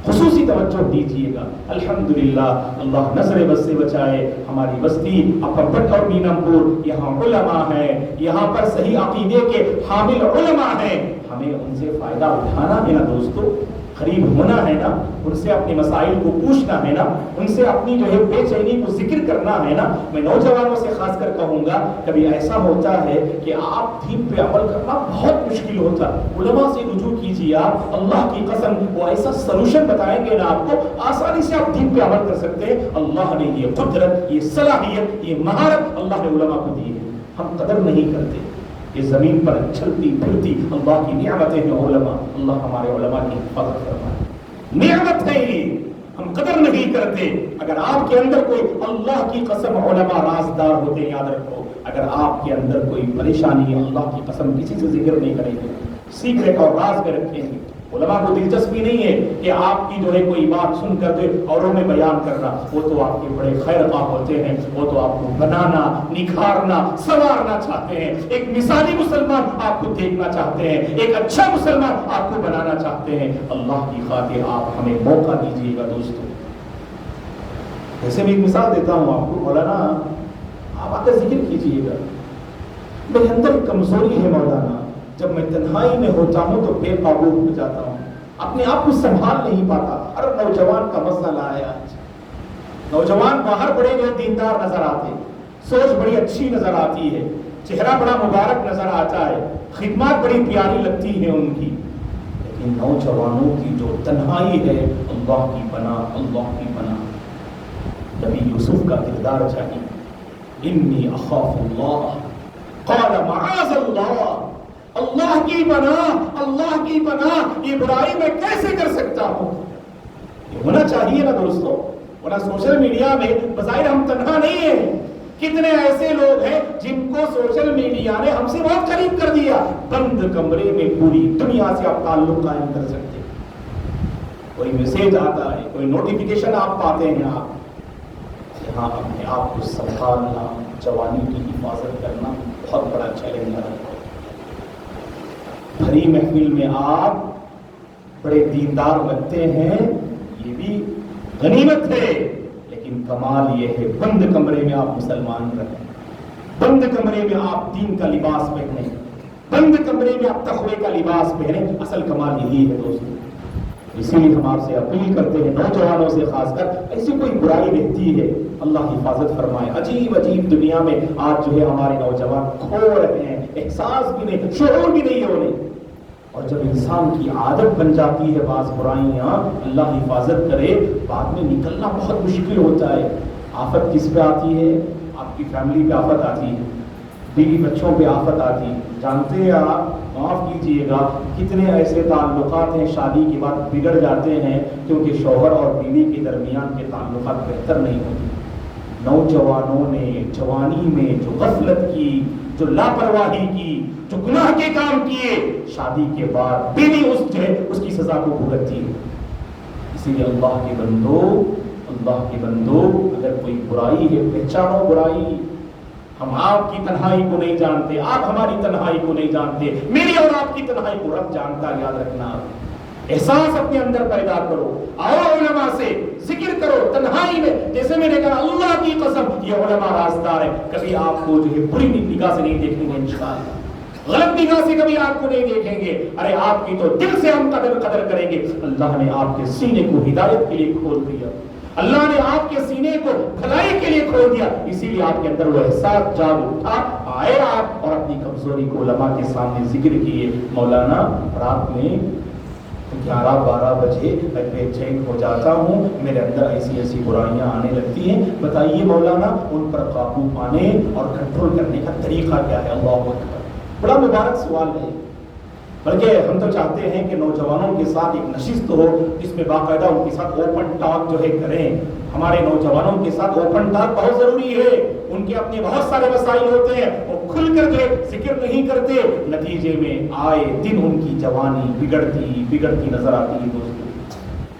خصوصی توجہ دیجیے گا. الحمدللہ اللہ نظر بد سے بچائے. ہماری بستی اپرپٹ اور مینم پور, یہاں علماء ہیں, یہاں پر صحیح عقیدے کے حامل علماء ہیں. ہمیں ان سے فائدہ اٹھانا ہے نا دوستو, قریب ہونا ہے نا, ان سے اپنے مسائل کو پوچھنا ہے نا, ان سے اپنی جو ہے بے چینی کو ذکر کرنا ہے نا. میں نوجوانوں سے خاص کر کہوں گا, کبھی ایسا ہوتا ہے کہ آپ دین پہ عمل کرنا بہت مشکل ہوتا, علماء سے رجوع کیجیے آپ. اللہ کی قسم وہ ایسا سلوشن بتائیں گے نا آپ کو, آسانی سے آپ دین پہ عمل کر سکتے ہیں. اللہ نے یہ قدرت, یہ صلاحیت, یہ مہارت اللہ نے علماء کو دی ہے. ہم قدر نہیں کرتے. یہ زمین پر چلتی پھرتی اللہ کی نعمتیں ہیں علماء. اللہ ہمارے علماء کی حفاظت فرمائے. نعمت ہے یہ, ہم قدر نہیں کرتے. اگر آپ کے اندر کوئی, اللہ کی قسم علماء رازدار ہوتے ہیں, یاد رکھو. اگر آپ کے اندر کوئی پریشانی ہے, اللہ کی قسم کسی سے ذکر نہیں کریں گے, سیکرٹ اور راز میں رکھیں گے. علماء کو دلچسپی نہیں ہے کہ آپ کی جو ہے کوئی بات سن کر دے اوروں میں بیان کرنا. وہ تو آپ کے بڑے خیر خواہ ہوتے ہیں, وہ تو آپ کو بنانا, نکھارنا, سنوارنا چاہتے ہیں. ایک مثالی مسلمان آپ کو دیکھنا چاہتے ہیں, ایک اچھا مسلمان آپ کو بنانا چاہتے ہیں. اللہ کی خاطر آپ ہمیں موقع دیجیے گا دوستو. ایسے میں ایک مثال دیتا ہوں آپ کو. مولانا آپ آ کر ذکر کیجیے گا, میرے اندر کمزوری ہے مولانا, جب میں تنہائی میں ہوتا ہوں تو بے قابو ہو جاتا ہوں, اپنے آپ کو سنبھال نہیں پاتا. ہر نوجوان کا مسئلہ ہے آج. نوجوان باہر بڑے جو دیندار نظر آتے, سوچ بڑی اچھی نظر آتی ہے, چہرہ بڑا مبارک نظر آتا ہے, خدمات بڑی پیاری لگتی ہیں ان کی. لیکن نوجوانوں کی جو تنہائی ہے, اللہ کی پناہ, اللہ کی پناہ. نبی یوسف کا کردار چاہیے. انی اخاف اللہ, قال معاذ اللہ, اللہ کی پناہ, اللہ کی پناہ, یہ برائی میں کیسے کر سکتا ہوں. یہ ہونا چاہیے نا دوستو. ورنہ سوشل میڈیا میں بظاہر ہم تنہا نہیں ہیں. کتنے ایسے لوگ ہیں جن کو سوشل میڈیا نے ہم سے بہت قریب کر دیا. بند کمرے میں پوری دنیا سے آپ تعلق قائم کر سکتے. کوئی میسج آتا ہے, کوئی نوٹیفیکیشن آپ پاتے ہیں, آپ یہاں اپنے آپ کو سنبھالنا, جوانی کی حفاظت کرنا بہت بڑا چیلنج ہے. بھری محفل میں آپ بڑے دیندار لگتے ہیں, یہ بھی غنیمت ہے. لیکن کمال یہ ہے بند کمرے میں آپ مسلمان رہیں, بند کمرے میں آپ دین کا لباس پہنیں, بند کمرے میں آپ تقوی کا لباس پہنیں. اصل کمال یہی ہے دوستو. اسی لیے ہم آپ سے اپیل کرتے ہیں, نوجوانوں سے خاص کر, ایسی کوئی برائی رہتی ہے اللہ حفاظت فرمائے. عجیب عجیب دنیا میں آج جو ہے ہمارے نوجوان کھو رہے ہیں, احساس بھی نہیں, شعور بھی نہیں ہونے. اور جب انسان کی عادت بن جاتی ہے بعض برائیاں, اللہ حفاظت کرے, بعد میں نکلنا بہت مشکل ہوتا ہے. آفت کس پہ آتی ہے؟ آپ کی فیملی پہ آفت آتی ہے, بیوی بچوں پہ آفت آتی ہے. جانتے ہیں آپ, معاف کیجیے گا, کتنے ایسے تعلقات ہیں شادی کے بعد بگڑ جاتے ہیں کیونکہ شوہر اور بیوی کے درمیان کے تعلقات بہتر نہیں ہوتے. نوجوانوں نے جوانی میں جو غفلت کی, جو لاپرواہی کی, جو گناہ کے کام کیے, شادی کے بعد بیوی اس کی سزا کو بھگتتی ہے. اسی لیے اللہ کے بندو, اللہ کے بندو, اگر کوئی برائی ہے پہچانو برائی. ہم آپ کی تنہائی کو نہیں جانتے, آپ ہماری تنہائی کو نہیں جانتے, میری اور آپ کی تنہائی کو رب جانتا. یاد رکھنا, احساس اپنے اندر پیدا کرو, آؤ علماء سے ذکر کرو تنہائی میں. جیسے میں نے کہا اللہ کی قسم یہ علماء رازدار ہے, کبھی آپ کو جو ہے بری نگاہ سے نہیں دیکھیں گے انشاءاللہ, غلط نگاہ سے کبھی آپ کو نہیں دیکھیں گے. ارے آپ کی تو دل سے ہم قدر کریں گے. اللہ نے آپ کے سینے کو ہدایت کے لیے کھول دیا, اللہ نے آپ کے سینے کو بھلائی کے لیے کھول دیا. اسی لیے آپ کے اندر وہ احساس جاگ اٹھا, آئے آپ اور اپنی کمزوری کو علماء کے سامنے ذکر کیے. مولانا رات میں تو 11-12 بجے میں بے چین ہو جاتا ہوں، میرے اندر ایسی ایسی برائیاں آنے لگتی ہیں. بتائیے مولانا ان پر قابو پانے اور کنٹرول کرنے کا طریقہ کیا ہے؟ اللہ اکبر. بڑا مبارک سوال ہے. بلکہ ہم تو چاہتے ہیں کہ نوجوانوں کے ساتھ ایک نشست ہو جس میں باقاعدہ ان کے ساتھ اوپن ٹاک جو ہے کریں. ہمارے نوجوانوں کے ساتھ اوپن ٹاک بہت ضروری ہے. ان کے اپنے بہت سارے مسائل ہوتے ہیں، وہ کھل کر جو ہے ذکر نہیں کرتے، نتیجے میں آئے دن ان کی جوانی بگڑتی نظر آتی ہے دوستوں.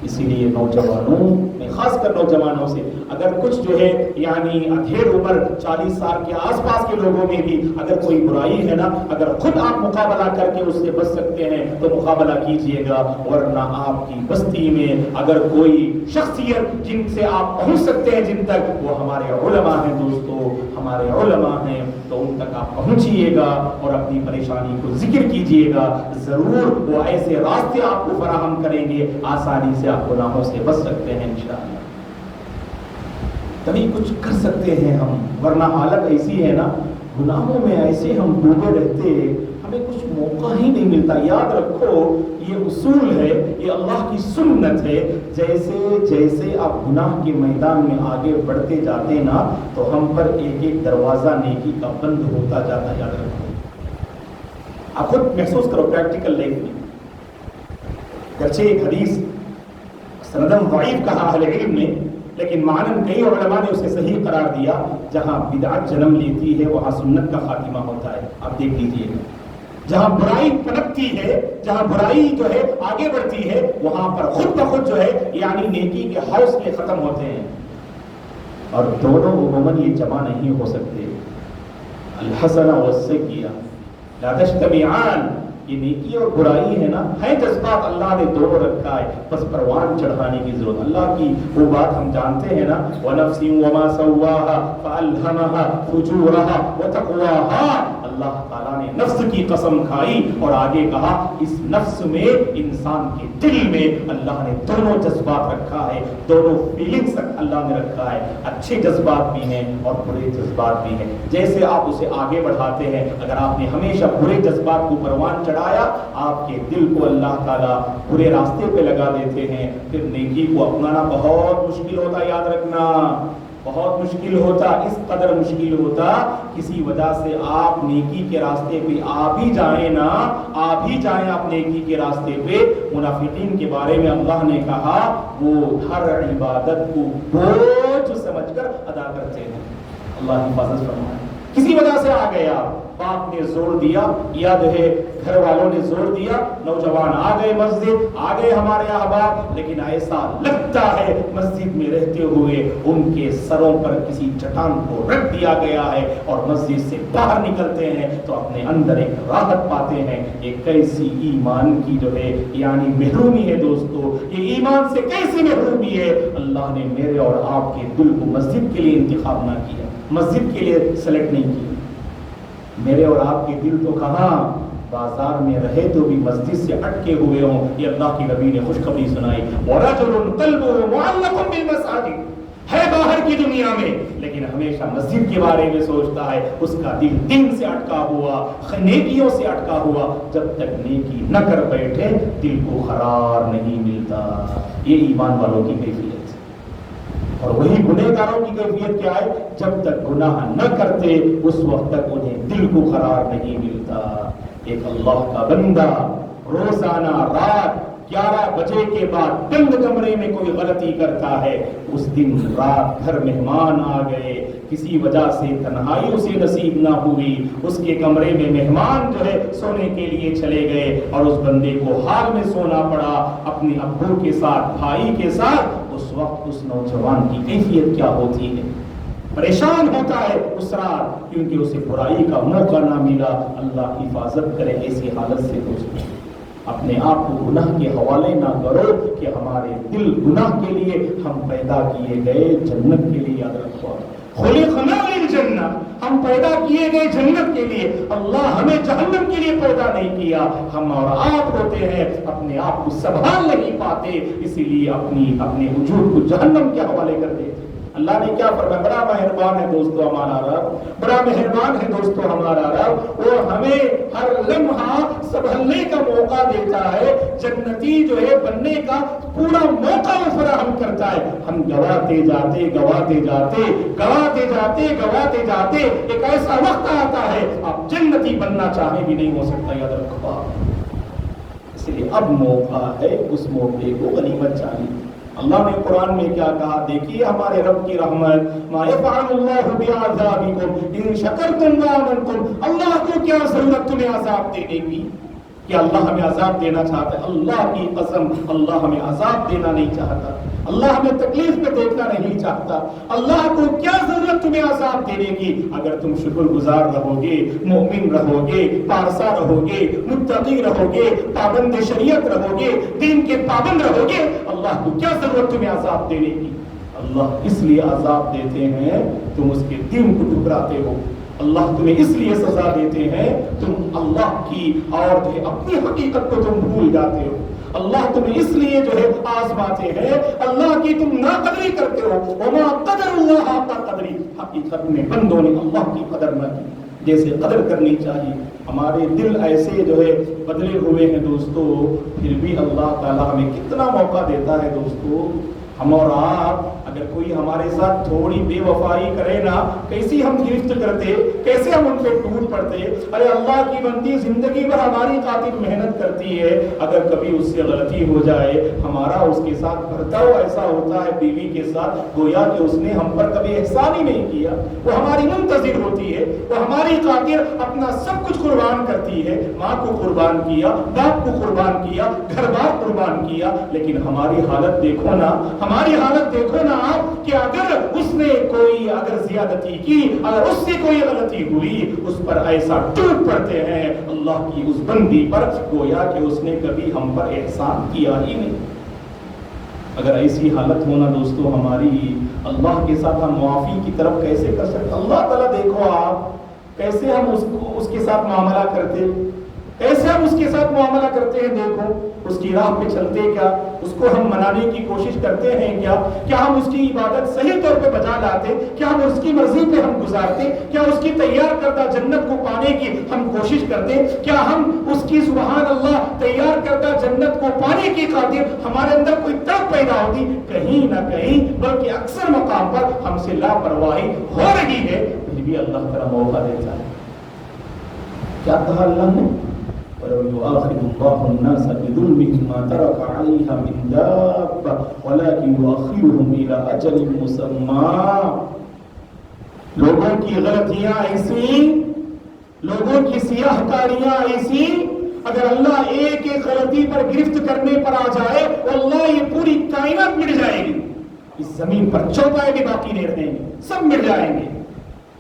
اسی لیے نوجوانوں میں، خاص کر نوجوانوں سے، اگر کچھ جو ہے یعنی ادھیڑ عمر 40 سال کے آس پاس کے لوگوں میں بھی اگر کوئی برائی ہے نا، اگر خود آپ مقابلہ کر کے اس سے بچ سکتے ہیں تو مقابلہ کیجئے گا. ورنہ آپ کی بستی میں اگر کوئی شخصیت جن سے آپ پہنچ سکتے ہیں جن تک، وہ ہمارے علماء ہیں دوستو، ہمارے علماء ہیں، تو ان تک آپ پہنچیے گا اور اپنی پریشانی کو ذکر کیجئے گا. ضرور وہ ایسے راستے آپ کو فراہم کریں گے، آسانی سے آپ گناہوں سے بچ سکتے ہیں انشاءاللہ. تبھی کچھ کر سکتے ہیں ہم. ورنہ حالت ایسی ہے نا، گناہوں میں ایسے ہم ڈوبے رہتے، ہمیں کچھ موقع ہی نہیں ملتا. یاد رکھو یہ اصول ہے، یہ اللہ کی سنت ہے. جیسے جیسے آپ گناہ کے میدان میں آگے بڑھتے جاتے نا، تو ہم پر ایک ایک دروازہ نیکی کا بند ہوتا جاتا. یاد رکھو، آپ خود محسوس کرو پریکٹیکل لائف میں. گرچہ ایک حدیث سندم ضعیف کہا اہل علم نے، لیکن معنن کئی علماء نے اسے صحیح قرار دیا. جہاں بدعت جنم لیتی ہے وہاں سنت کا خاتمہ ہوتا ہے. آپ دیکھ لیجئے، جہاں برائی پنپتی ہے، جہاں برائی جو ہے آگے بڑھتی ہے، وہاں پر خود بخود جو ہے یعنی نیکی کے حوصلے ختم ہوتے ہیں. اور دونوں عموماً یہ جمع نہیں ہو سکتے. الحسنہ والسیئہ لا تجتمعان. یہ نیکی اور برائی ہے نا، ہے جذبات، اللہ نے دونوں رکھا ہے، بس پروان چڑھانے کی ضرورت. اللہ کی وہ بات ہم جانتے ہیں نا، وَنَفْسٍ وَمَا سَوَّاهَا فَأَلْهَمَهَا فُجُورَهَا وَتَقْوَاهَا. اللہ تعالیٰ نے نفس کی قسم کھائی اور آگے کہا اس نفس میں، انسان کے دل میں اللہ نے دونوں جذبات رکھا ہے، دونوں فیلنگز اللہ نے رکھا ہے. اچھے جذبات بھی ہیں اور برے جذبات بھی ہیں. جیسے آپ اسے آگے بڑھاتے ہیں، اگر آپ نے ہمیشہ برے جذبات کو پروان چڑھایا، آپ کے دل کو اللہ تعالیٰ برے راستے پہ لگا دیتے ہیں. پھر نیکی کو اپنانا بہت مشکل ہوتا. یاد رکھنا بہت مشکل ہوتا، اس قدر مشکل ہوتا کسی وجہ سے آپ نیکی کے راستے پہ آ بھی جائیں نا، آ بھی جائیں آپ نیکی کے راستے پہ. منافقین کے بارے میں اللہ نے کہا وہ ہر عبادت کو بوجھ سمجھ کر ادا کرتے ہیں. اللہ حفاظت فرمائے. کسی وجہ سے آ گیا، باپ نے زور دیا یا جو ہے گھر والوں نے زور دیا، نوجوان آ گئے مسجد، آ گئے ہمارے احباب، لیکن ایسا لگتا ہے مسجد میں رہتے ہوئے ان کے سروں پر کسی چٹان کو رکھ دیا گیا ہے، اور مسجد سے باہر نکلتے ہیں تو اپنے اندر ایک راحت پاتے ہیں. یہ کیسی ایمان کی جو ہے یعنی محرومی ہے دوستو، یہ ایمان سے کیسی محرومی ہے. اللہ نے میرے اور آپ کے دل کو مسجد کے لیے انتخاب نہ کیا، مسجد کے لیے سلیکٹ نہیں کیا. میرے اور آپ کے دل تو کہاں بازار میں رہے تو بھی مسجد سے اٹکے ہوئے ہوں. یہ اللہ کی نبی نے خوشخبری سنائی. وَرَجُلٌ قَلْبُهُ مُعَلَّقٌ بِالْمَسَاجِدِ. ہے باہر کی دنیا میں لیکن ہمیشہ مسجد کے بارے میں سوچتا ہے. اس کا دل دین سے اٹکا ہوا، نیکیوں سے اٹکا ہوا. جب تک نیکی نہ کر بیٹھے دل کو قرار نہیں ملتا. یہ ایمان والوں کی کیفیت. اور وہی گنہگاروں کی کیفیت کیا ہے؟ جب تک گناہ نہ کرتے اس وقت تک انہیں دل کو قرار نہیں ملتا. ایک اللہ کا بندہ روزانہ رات 11 بجے کے بعد بند کمرے میں کوئی غلطی کرتا ہے، اس دن رات گھر مہمان آ گئے، کسی وجہ سے تنہائی اسے نصیب نہ ہوئی، اس کے کمرے میں مہمان جو ہے سونے کے لیے چلے گئے اور اس بندے کو حال میں سونا پڑا اپنے ابو کے ساتھ، بھائی کے ساتھ. اس وقت اس نوجوان کی کیفیت کیا ہوتی ہے؟ پریشان ہوتا ہے اس رات، کیونکہ اسے برائی کا موقع نہ ملا. اللہ حفاظت کرے ایسی حالت سے. دوستوں اپنے آپ کو گناہ کے حوالے نہ کرو کہ ہمارے دل گناہ کے لیے ہم پیدا کیے گئے، جنت کے لیے. یاد رکھو خلقنا للجنہ، ہم پیدا کیے گئے جنت کے لیے. اللہ ہمیں جہنم کے لیے پیدا نہیں کیا. ہم اور آپ ہوتے ہیں اپنے آپ کو سنبھال نہیں پاتے، اسی لیے اپنے وجود کو جہنم کے حوالے کر دیتے. اللہ نے کیا فرمایا؟ بڑا مہربان ہے دوستو ہمارا رب، بڑا مہربان ہے دوستو ہمارا رب، وہ ہمیں ہر لمحہ سنبھلنے کا موقع دیتا ہے، جنتی جو ہے بننے کا پورا موقع فراہم کرتا ہے۔ ہم گواتے جاتے گواتے جاتے گواتے جاتے گواتے جاتے ایک ایسا وقت آتا ہے آپ جنتی بننا چاہیں بھی نہیں ہو سکتا، یاد رکھو۔ اس لیے اب موقع ہے، اس موقع کو غنیمت چاہیے۔ اللہ نے قرآن میں کیا کہا؟ دیکھیے ہمارے رب کی رحمت، ما یفعل اللہ بعذابکم ان شکرتم وآمنتم، اللہ کو کیا ضرورت تمہیں عذاب دینے کی؟ کیا اللہ ہمیں عذاب دینا چاہتا ہے؟ اللہ کی قسم اللہ ہمیں عذاب دینا نہیں چاہتا، اللہ ہمیں تکلیف میں دیکھنا نہیں چاہتا۔ اللہ کو کیا ضرورت تمہیں عذاب دینے کی؟ اگر تم شکر گزار رہو گے، مومن رہو گے، پارسا رہو گے، متقی رہو گے، پابند شریعت رہو گے، دین کے پابند رہو گے، اللہ کو کیا ضرورت تمہیں عذاب دینے کی؟ اللہ اس لیے عذاب دیتے ہیں تم اس کے دین کو ٹکراتے ہو، اللہ تمہیں اس لیے سزا دیتے ہیں تم اللہ کی اور جو ہے اپنی حقیقت کو تم بھول جاتے ہو، اللہ تمہیں اس لیے جو ہے آزماتے ہیں، اللہ کی تم ناقدری کرتے ہو۔ وما قدر اللہ حق قدری، حقیقت میں بندوں نے اللہ کی قدر نہ کی جیسے قدر کرنی چاہیے۔ ہمارے دل ایسے جو ہے بدلے ہوئے ہیں دوستو، پھر بھی اللہ تعالیٰ ہمیں کتنا موقع دیتا ہے دوستو۔ ہم اور آپ اگر کوئی ہمارے ساتھ تھوڑی بے وفائی کرے نا، کیسی ہم گرفت کرتے، کیسے ہم ان پہ ٹوٹ پڑتے۔ ارے اللہ کی بندی زندگی بھر ہماری خاطر محنت کرتی ہے، اگر کبھی اس سے غلطی ہو جائے، ہمارا اس کے ساتھ برتاؤ ایسا ہوتا ہے بیوی کے ساتھ گویا کہ اس نے ہم پر کبھی احسان ہی نہیں کیا، وہ ہماری منتظر ہوتی ہے، وہ ہماری خاطر اپنا سب کچھ قربان کرتی ہے، ماں کو قربان کیا، باپ کو قربان کیا، گھر بار قربان کیا، لیکن ہماری حالت دیکھو نا، ہماری حالت دیکھو نا آپ کہ اگر اس نے کوئی اگر زیادتی کی، اگر اس سے کوئی غلطی ہوئی، اس پر ایسا ٹوٹ پڑتے ہیں اللہ کی اس بندی پر گویا کہ اس نے کبھی ہم پر احسان کیا ہی نہیں۔ اگر ایسی حالت ہونا دوستو ہماری، اللہ کے ساتھ ہم معافی کی طرف کیسے کر سکتے؟ اللہ تعالیٰ دیکھو آپ کیسے ہم اس کے ساتھ معاملہ کرتے، کیسے ہم اس کے ساتھ معاملہ کرتے ہیں، دیکھو اس کی راہ پہ چلتے کیا، اس کو ہم منانے کی کوشش کرتے ہیں کیا ہم اس کی عبادت صحیح طور پہ بجا لاتے، کیا ہم اس کی مرضی پہ ہم گزارتے، کیا اس کی تیار کردہ جنت کو پانے کی ہم کوشش کرتے، کیا ہم اس کی سبحان اللہ تیار کردہ جنت کو پانے کی خاطر ہمارے اندر کوئی تڑپ پیدا ہوتی؟ کہیں نہ کہیں بلکہ اکثر مقام پر ہم سے لاپرواہی ہو رہی ہے، پھر بھی اللہ تعالیٰ موقع دیتا ہے۔ کیا کہا اللہ نے؟ وَلَوْ يُؤَاخِذُ اللَّهُ النَّاسَ بِظُلْمِهِمْ مَا تَرَكَ عَلَيْهَا مِن دَابَّةٍ وَلَكِنْ يُؤَخِّرُهُمْ إِلَىٰ أَجَلٍ مُّسَمًّى۔ لوگوں کی غلطیاں ایسی، لوگوں کی سیاہ کاریاں ایسی، اگر اللہ ایک ایک غلطی پر گرفت کرنے پر آ جائے واللہ یہ پوری کائنات مٹ جائے گی، اس زمین پر چوپائے بھی باقی نہیں رہیں گے، سب مٹ جائیں گے۔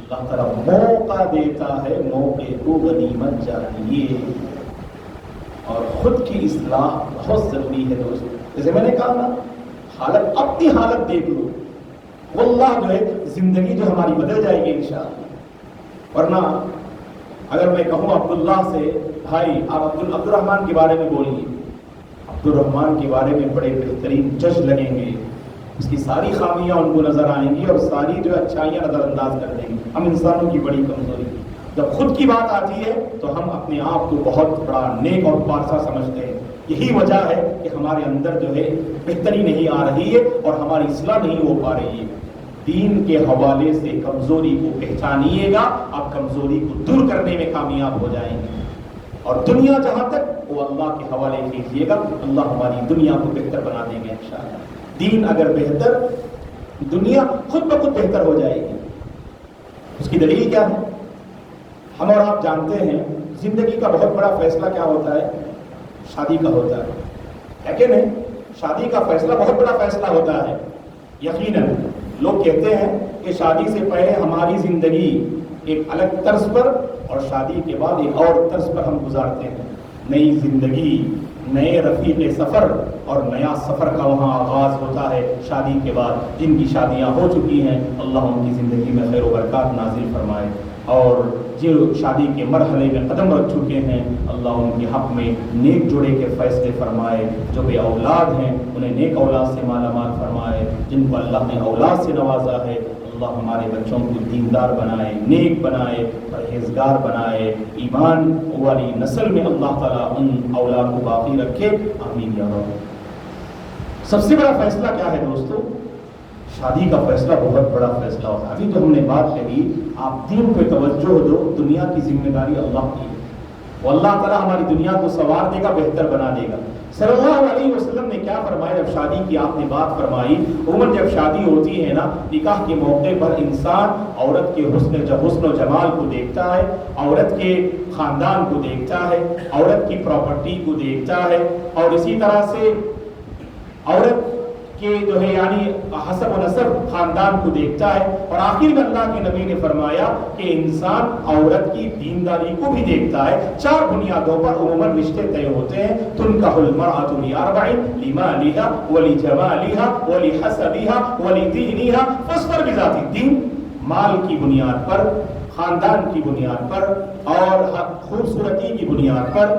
اللہ تعالیٰ موقع دیتا ہے، موقع کو غنیمت چاہیے، اور خود کی اصلاح بہت ضروری ہے دوستو۔ جیسے میں نے کہا نا، حالت اپنی حالت دیکھ لو، واللہ جو ہے زندگی جو ہماری بدل جائے گی انشاءاللہ۔ ورنہ اگر میں کہوں عبداللہ سے، بھائی آپ عبد الرحمن کے بارے میں بولیے، عبد الرحمن کے بارے میں بڑے بہترین جج لگیں گے، اس کی ساری خامیاں ان کو نظر آئیں گی اور ساری جو اچھائیاں نظر انداز کر دیں گے۔ ہم انسانوں کی بڑی کمزوری، جب خود کی بات آتی ہے تو ہم اپنے آپ کو بہت بڑا نیک اور پارسا سمجھتے ہیں۔ یہی وجہ ہے کہ ہمارے اندر جو ہے بہتری نہیں آ رہی ہے اور ہماری اصلاح نہیں ہو پا رہی ہے۔ دین کے حوالے سے کمزوری کو پہچانیے گا، آپ کمزوری کو دور کرنے میں کامیاب ہو جائیں گے، اور دنیا جہاں تک وہ اللہ کے حوالے کیجیے گا، اللہ ہماری دنیا کو بہتر بنا دیں گے انشاءاللہ۔ دین اگر بہتر، دنیا خود بخود بہتر ہو جائے گی۔ اس کی دلیل کیا ہے؟ ہم اور آپ جانتے ہیں زندگی کا بہت بڑا فیصلہ کیا ہوتا ہے؟ شادی کا ہوتا ہے کہ نہیں؟ شادی کا فیصلہ بہت بڑا فیصلہ ہوتا ہے۔ یقیناً لوگ کہتے ہیں کہ شادی سے پہلے ہماری زندگی ایک الگ طرز پر اور شادی کے بعد ایک اور طرز پر ہم گزارتے ہیں۔ نئی زندگی، نئے رفیق سفر اور نیا سفر کا وہاں آغاز ہوتا ہے شادی کے بعد۔ جن کی شادیاں ہو چکی ہیں اللہ ان کی زندگی میں خیر و برکات نازل فرمائے، اور جو شادی کے مرحلے میں قدم رکھ چکے ہیں اللہ ان کے حق میں نیک جوڑے کے فیصلے فرمائے، جو بے اولاد ہیں انہیں نیک اولاد سے مالا مال فرمائے، جن کو اللہ نے اولاد سے نوازا ہے اللہ ہمارے بچوں کو دیندار بنائے، نیک بنائے، پرہیزگار بنائے، ایمان والی نسل میں اللہ تعالیٰ ان اولاد کو باقی رکھے، آمین یا رب۔ سب سے بڑا فیصلہ کیا ہے دوستو؟ شادی کا فیصلہ بہت بڑا فیصلہ ہوتا ہے۔ ابھی تو ہم نے بات کری آپ دین پہ توجہ دو، دنیا کی ذمہ داری اللہ کی ہے، وہ اللہ تعالیٰ ہماری دنیا کو سنوار دے گا، بہتر بنا دے گا۔ صلی اللہ علیہ وسلم نے کیا فرمایا جب شادی کی آپ نے بات فرمائی؟ عموماً جب شادی ہوتی ہے نا، نکاح کے موقع پر انسان عورت کے حسن و جمال کو دیکھتا ہے، عورت کے خاندان کو دیکھتا ہے، عورت کی پراپرٹی کو دیکھتا ہے، اور اسی طرح سے عورت کہ جو ہے یعنی حسب و نسب خاندان کو دیکھتا ہے، اور آخر میں اللہ کے نبی نے فرمایا کہ انسان عورت کی دینداری کو بھی دیکھتا ہے۔ چار بنیادوں پر عموماً رشتے طے ہوتے ہیں، تنکح المرأة لأربع لمالها ولجمالها ولحسبها ولدينها فاصبر بذات الدين، مال کی بنیاد پر، خاندان کی بنیاد پر اور خوبصورتی کی بنیاد پر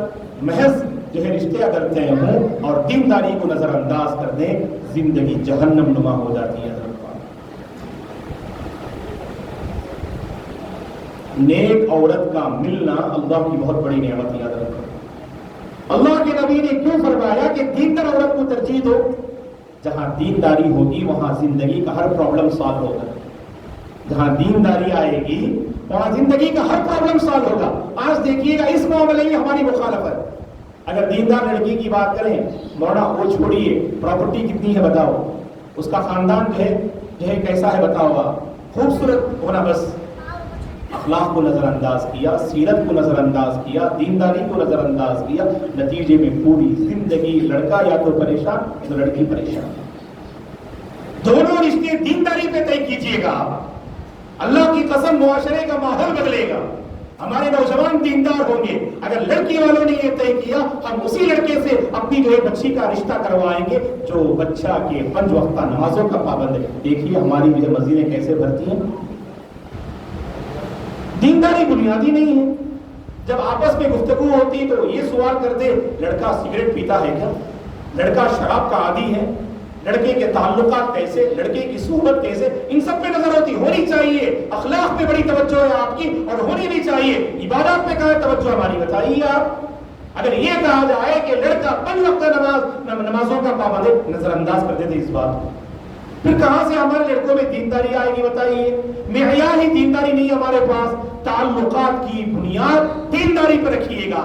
محض جو ہے رشتے اگر طے ہوں اور دینداری کو نظر انداز کر دیں، زندگی جہنم نما ہو جاتی ہے۔ نیک عورت کا ملنا اللہ کی بہت بڑی نعمت، یاد رکھو۔ اللہ کے نبی نے کیوں فرمایا کہ دیندار عورت کو ترجیح دو؟ جہاں دینداری ہوگی وہاں زندگی کا ہر پرابلم سالو ہوگا، جہاں دینداری آئے گی وہاں زندگی کا ہر پرابلم سالو ہوگا۔ آج دیکھیے گا اس معاملے میں ہماری مخالفت، اگر دیندار لڑکی کی بات کریں، مولانا وہ چھوڑیے پراپرٹی کتنی ہے بتاؤ، اس کا خاندان جو ہے کیسا ہے بتاؤ، خوبصورت ہونا، بس اخلاق کو نظر انداز کیا، سیرت کو نظر انداز کیا، دینداری کو نظر انداز کیا، نتیجے میں پوری زندگی لڑکا یا تو پریشان یا تو لڑکی پریشان۔ دونوں رشتے دینداری پہ طے کیجیے گا، اللہ کی قسم معاشرے کا ماحول بدلے گا، ہمارے نوجوان دیندار ہوں گے۔ اگر لڑکی والوں نے یہ طے کیا ہم اسی لڑکے سے اپنی جو ہے بچی کا رشتہ کروائیں گے جو بچہ کے 5 وقتہ نمازوں کا پابند ہے۔ دیکھیے ہماری جو مسجدیں کیسے بھرتی ہیں، دینداری بنیادی نہیں ہے۔ جب آپس میں گفتگو ہوتی تو یہ سوال کرتے لڑکا سگریٹ پیتا ہے کیا، لڑکا شراب کا عادی ہے، لڑکے کے تعلقات کیسے، لڑکے کی صحبت کیسے، ان سب پہ نظر ہونی چاہیے۔ اخلاق پہ بڑی توجہ ہے آپ کی اور ہونی بھی چاہیے۔ عبادات پہ کہاں توجہ ہماری بتائیے آپ؟ اگر یہ کہا جائے کہ لڑکا 5 وقت نمازوں کا پابند ہے، نظر انداز کر دیتے اس بات کو، پھر کہاں سے ہمارے لڑکوں میں دینداری آئے گی بتائیے؟ معیار ہی دینداری نہیں ہمارے پاس۔ تعلقات کی بنیاد دینداری پر رکھیے گا،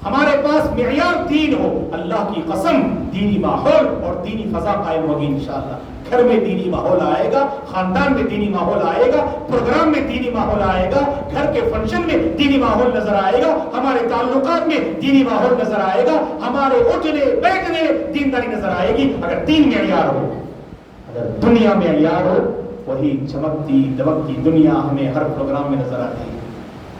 ہمارے پاس معیار دین ہو، اللہ کی قسم دینی ماحول اور دینی فضا قائم ہوگی انشاءاللہ۔ گھر میں دینی ماحول آئے گا، خاندان میں دینی ماحول آئے گا، پروگرام میں دینی ماحول آئے گا، گھر کے فنکشن میں دینی ماحول نظر آئے گا، ہمارے تعلقات میں دینی ماحول نظر آئے گا، ہمارے اٹھنے بیٹھنے دینداری نظر آئے گی۔ اگر دین معیار ہو، اگر دنیا معیار ہو، وہی چمکتی دمکتی دنیا ہمیں ہر پروگرام میں نظر آتی ہے۔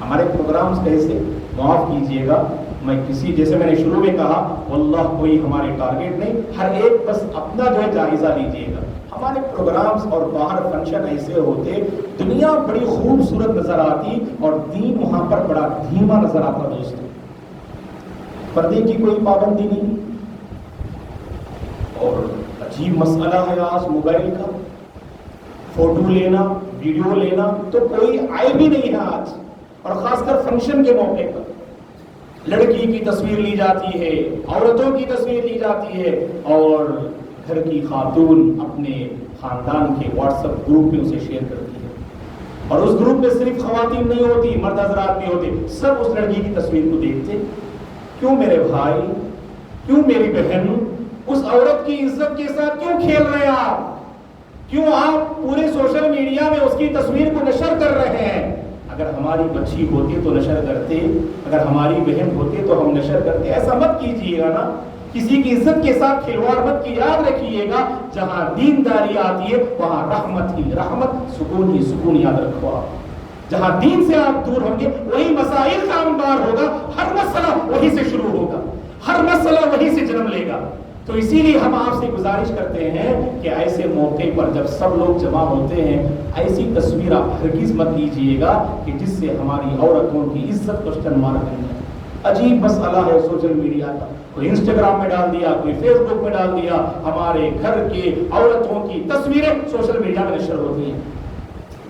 ہمارے پروگرامز کیسے، معاف کیجئے گا میں کسی، جیسے میں نے شروع میں کہا واللہ کوئی ہمارے ٹارگیٹ نہیں، ہر ایک بس اپنا جو ہے جائزہ لیجئے گا۔ ہمارے پروگرامز اور باہر فنکشن ایسے ہوتے، دنیا بڑی خوبصورت نظر آتی اور دین وہاں پر بڑا دھیما نظر آتا۔ دوستوں پردے کی کوئی پابندی نہیں، اور عجیب مسئلہ ہے آج موبائل کا، فوٹو لینا ویڈیو لینا تو کوئی عیب ہی نہیں ہے آج، اور خاص کر فنکشن کے موقع پر لڑکی کی تصویر لی جاتی ہے، عورتوں کی تصویر لی جاتی ہے، اور گھر کی خاتون اپنے خاندان کے واٹس ایپ گروپ میں اسے شیئر کرتی ہے، اور اس گروپ میں صرف خواتین نہیں ہوتی، مرد حضرات بھی ہوتے، سب اس لڑکی کی تصویر کو دیکھتے۔ کیوں میرے بھائی، کیوں میری بہن، اس عورت کی عزت کے ساتھ کیوں کھیل رہے ہیں آپ؟ کیوں آپ پورے سوشل میڈیا میں اس کی تصویر کو نشر کر رہے ہیں؟ اگر ہماری بچی ہوتی تو نشر کرتے، اگر ہماری بہن ہوتی تو ہم نشر کرتے۔ ایسا مت کیجیے گا نا، کسی کی عزت کے ساتھ کھلواڑ مت کی۔ یاد رکھیے گا جہاں دینداری آتی ہے وہاں رحمت ہی رحمت، سکون ہی سکون، یاد رکھو آپ۔ جہاں دین سے آپ دور ہوں گے وہی مسائل کا انبار ہوگا، ہر مسئلہ وہی سے شروع ہوگا، ہر مسئلہ وہی سے جنم لے گا۔ تو اسی لیے ہم آپ سے گزارش کرتے ہیں کہ ایسے موقع پر جب سب لوگ جمع ہوتے ہیں ایسی تصویر آپ ہرگز مت لیجئے گا کہ جس سے ہماری عورتوں کی عزت کوشچن مارک ہے۔ عجیب مسئلہ ہے سوشل میڈیا کا، کوئی انسٹاگرام میں ڈال دیا، کوئی فیس بک میں ڈال دیا، ہمارے گھر کے عورتوں کی تصویریں سوشل میڈیا میں نشر ہوتی ہیں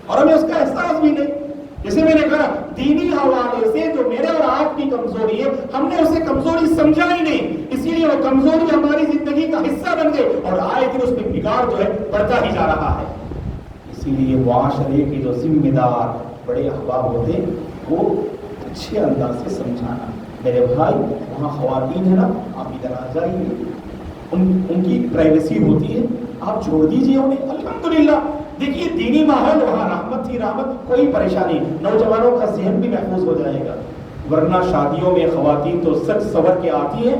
اور ہمیں اس کا احساس بھی نہیں۔ جسے میں نے کہا دینی حوالے سے جو میرے اور آپ کی کمزوری ہے ہم نے اسے کمزوری سمجھا ہی نہیں، اسی لیے وہ کمزوری ہماری زندگی کا حصہ بن گئی اور آئے دن اس میں بگاڑ جو ہے بڑھتا ہی جا رہا ہے۔ اسی لیے معاشرے کے جو ذمہ دار بڑے احباب ہوتے وہ اچھے انداز سے سمجھانا، میرے بھائی وہاں خواتین ہیں نا آپ ادھر آ جائیے، ان کی پرائیویسی ہوتی ہے، آپ چھوڑ دیجئے انہیں۔ الحمدللہ دیکھیے دینی ماحول وہاں رحمت ہی رحمت، کوئی پریشانی، نوجوانوں کا ذہن بھی محفوظ ہو جائے گا۔ ورنہ شادیوں میں خواتین تو سچ سور کے آتی ہیں،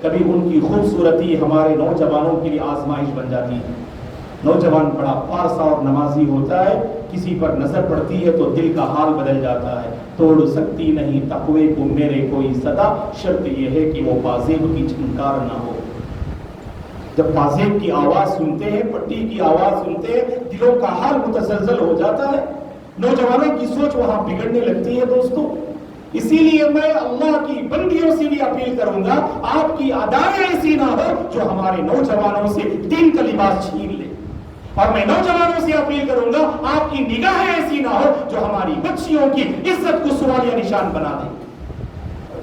کبھی ان کی خوبصورتی ہمارے نوجوانوں کے لیے آزمائش بن جاتی ہے۔ نوجوان بڑا پارسا اور نمازی ہوتا ہے، کسی پر نظر پڑتی ہے تو دل کا حال بدل جاتا ہے، توڑ سکتی نہیں تقوی کو میرے کوئی صدا، شرط یہ ہے کہ وہ پازیب کی جھنکار نہ ہو۔ جب پازیب کی آواز سنتے ہیں، پٹی کی آواز سنتے ہیں، دلوں کا حال متزلزل ہو جاتا ہے، نوجوانوں کی سوچ وہاں بگڑنے لگتی ہے دوستو۔ اسی لیے میں اللہ کی بندیوں سے بھی اپیل کروں گا آپ کی ادائیں ایسی نہ ہو جو ہمارے نوجوانوں سے دین کا لباس چھین لے، اور میں نوجوانوں سے اپیل کروں گا آپ کی نگاہیں ایسی نہ ہو جو ہماری بچیوں کی عزت کو سوالیہ نشان بنا دے۔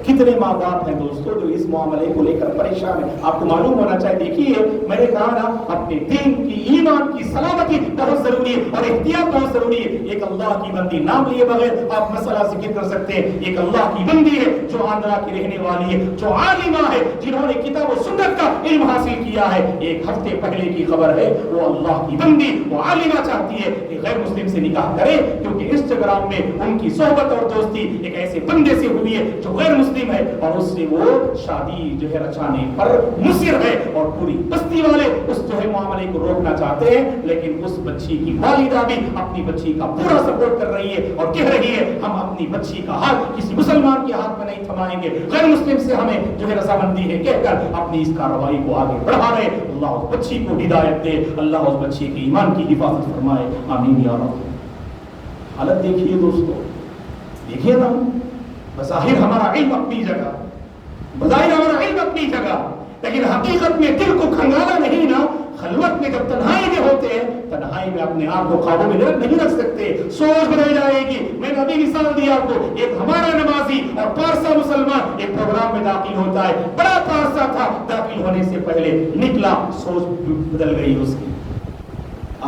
کتنے ماں باپ ہیں دوستو جو اس معاملے کو لے کر پریشان ہیں، آپ کو معلوم ہونا چاہیے۔ دیکھیے میں نے کہا نا اپنے دین کی ایمان کی سلامتی بہت ضروری ہے اور احتیاط بہت ضروری ہے۔ ایک اللہ کی بندی نام لیے بغیر آپ مسئلہ ذکر کر سکتے ہیں، ایک اللہ کی بندی ہے جو آندھرا کی رہنے والی ہے، جو عالمہ ہے جنہوں نے کتاب و سنت کا علم حاصل کیا ہے۔ ایک ہفتے پہلے کی خبر ہے، وہ اللہ کی بندی وہ عالمہ چاہتی ہے کہ غیر مسلم سے نکاح کرے، کیونکہ انسٹاگرام میں ان کی صحبت اور دوستی ایک ایسے بندے سے ہوئی ہے جو غیر مسلم ہے اور اس سے وہ شادی جو ہے رچانے پر مصر ہے، اور پوری بستی والے اس جو ہے معاملے کو روکنا چاہتے ہیں، لیکن اس بچی کی والدہ بھی اپنی بچی کا پورا سپورٹ کر رہی ہے اور کہہ رہی ہے ہم اپنی بچی کا ہاتھ کسی مسلمان کے ہاتھ میں نہیں تھمائیں گے، غیر مسلم سے ہمیں جو ہے رضامندی ہے کہہ کر اپنی اس کارروائی کو آگے بڑھا رہے۔ اللہ اس بچی کو ہدایت دے، اللہ اس بچی کے ایمان کی حفاظت فرمائے، آمین یا رب۔ حالت دیکھیے دوستو، دیکھیے نا بظاہر ہمارا علم اپنی جگہ، بظاہر ہمارا علم اپنی جگہ، لیکن حقیقت میں دل کو کھنگالا نہیں نا۔ خلوت میں جب تنہائی میں ہوتے ہیں، تنہائی میں اپنے آپ کو قابو میں نہیں رکھ سکتے، سوچ بدل جائے گی۔ میں نے ابھی مثال دیا آپ کو، ایک ہمارا نمازی اور پارسا مسلمان ایک پروگرام میں داخل ہوتا ہے، بڑا پارسا تھا، داخل ہونے سے پہلے نکلا، سوچ بدل گئی اس کی۔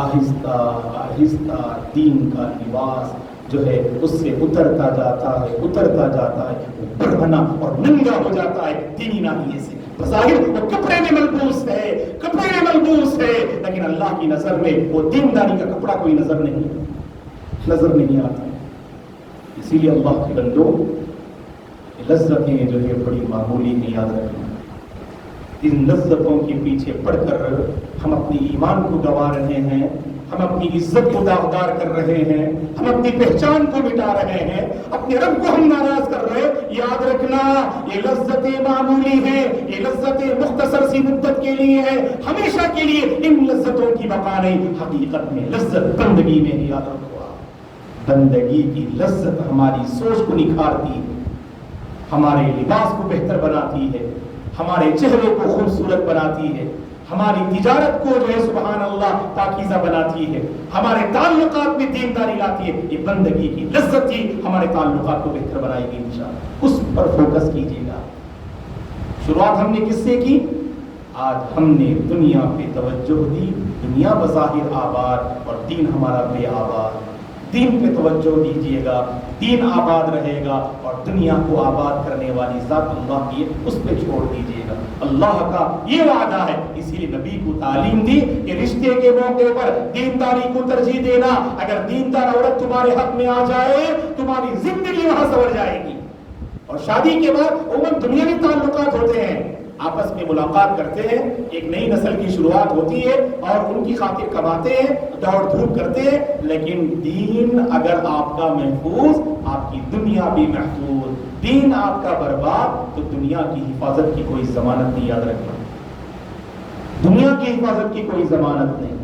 آہستہ آہستہ دین کا لباس جو ہے اس سے اترتا جاتا ہے، بڑھنا اور ننگا ہو جاتا ہے دینی ناحیے سے۔ بظاہر وہ کپڑے میں ملبوس ہے، لیکن اللہ کی نظر میں وہ دینداری کا کپڑا کوئی نظر نہیں آتا۔ اسی لیے اللہ کے بندوں لذتیں جو ہے بڑی معمولی نہیں، یاد رکھنا۔ ان لذتوں کے پیچھے پڑ کر ہم اپنی ایمان کو گنوا رہے ہیں، ہم اپنی عزت کو داغدار کر رہے ہیں، ہم اپنی پہچان کو مٹا رہے ہیں، اپنے رب کو ہم ناراض کر رہے ہیں۔ یاد رکھنا یہ لذتیں معمولی ہیں، یہ لذتیں مختصر سی مدت کے لیے ہیں، ہمیشہ کے لیے ان لذتوں کی بقا نہیں۔ حقیقت میں لذت بندگی میں ہے، یاد رکھو۔ بندگی کی لذت ہماری سوچ کو نکھارتی ہے، ہمارے لباس کو بہتر بناتی ہے، ہمارے چہرے کو خوبصورت بناتی ہے، ہماری تجارت کو جو ہے سبحان اللہ پاکیزہ بناتی ہے، ہمارے تعلقات میں دینداری لاتی ہے۔ یہ بندگی کی لذت ہی ہمارے تعلقات کو بہتر بنائے گی انشاءاللہ۔ اس پر فوکس کیجیے گا۔ شروعات ہم نے کس سے کی؟ آج ہم نے دنیا پہ توجہ دی، دنیا بظاہر آباد اور دین ہمارا بے آباد۔ دین پہ توجہ دیجیے گا، دین آباد رہے گا اور دنیا کو آباد کرنے والی ذات اللہ کی ہے، اس پہ چھوڑ دیجیے گا۔ اللہ کا یہ وعدہ ہے، اسی لیے نبی کو تعلیم دی کہ رشتے کے موقع پر دینداری کو ترجیح دینا۔ اگر دیندار عورت تمہارے حق میں آ جائے تمہاری زندگی وہاں سنور جائے گی۔ اور شادی کے بعد عموماً دنیاوی تعلقات ہوتے ہیں، آپس میں ملاقات کرتے ہیں، ایک نئی نسل کی شروعات ہوتی ہے اور ان کی خاطر کماتے ہیں، دوڑ دھوپ کرتے ہیں، لیکن دین اگر آپ کا محفوظ، آپ کی دنیا بھی محفوظ۔ دین آپ کا برباد تو دنیا کی حفاظت کی کوئی ضمانت نہیں، یاد رکھنا۔ دنیا کی حفاظت کی کوئی ضمانت نہیں.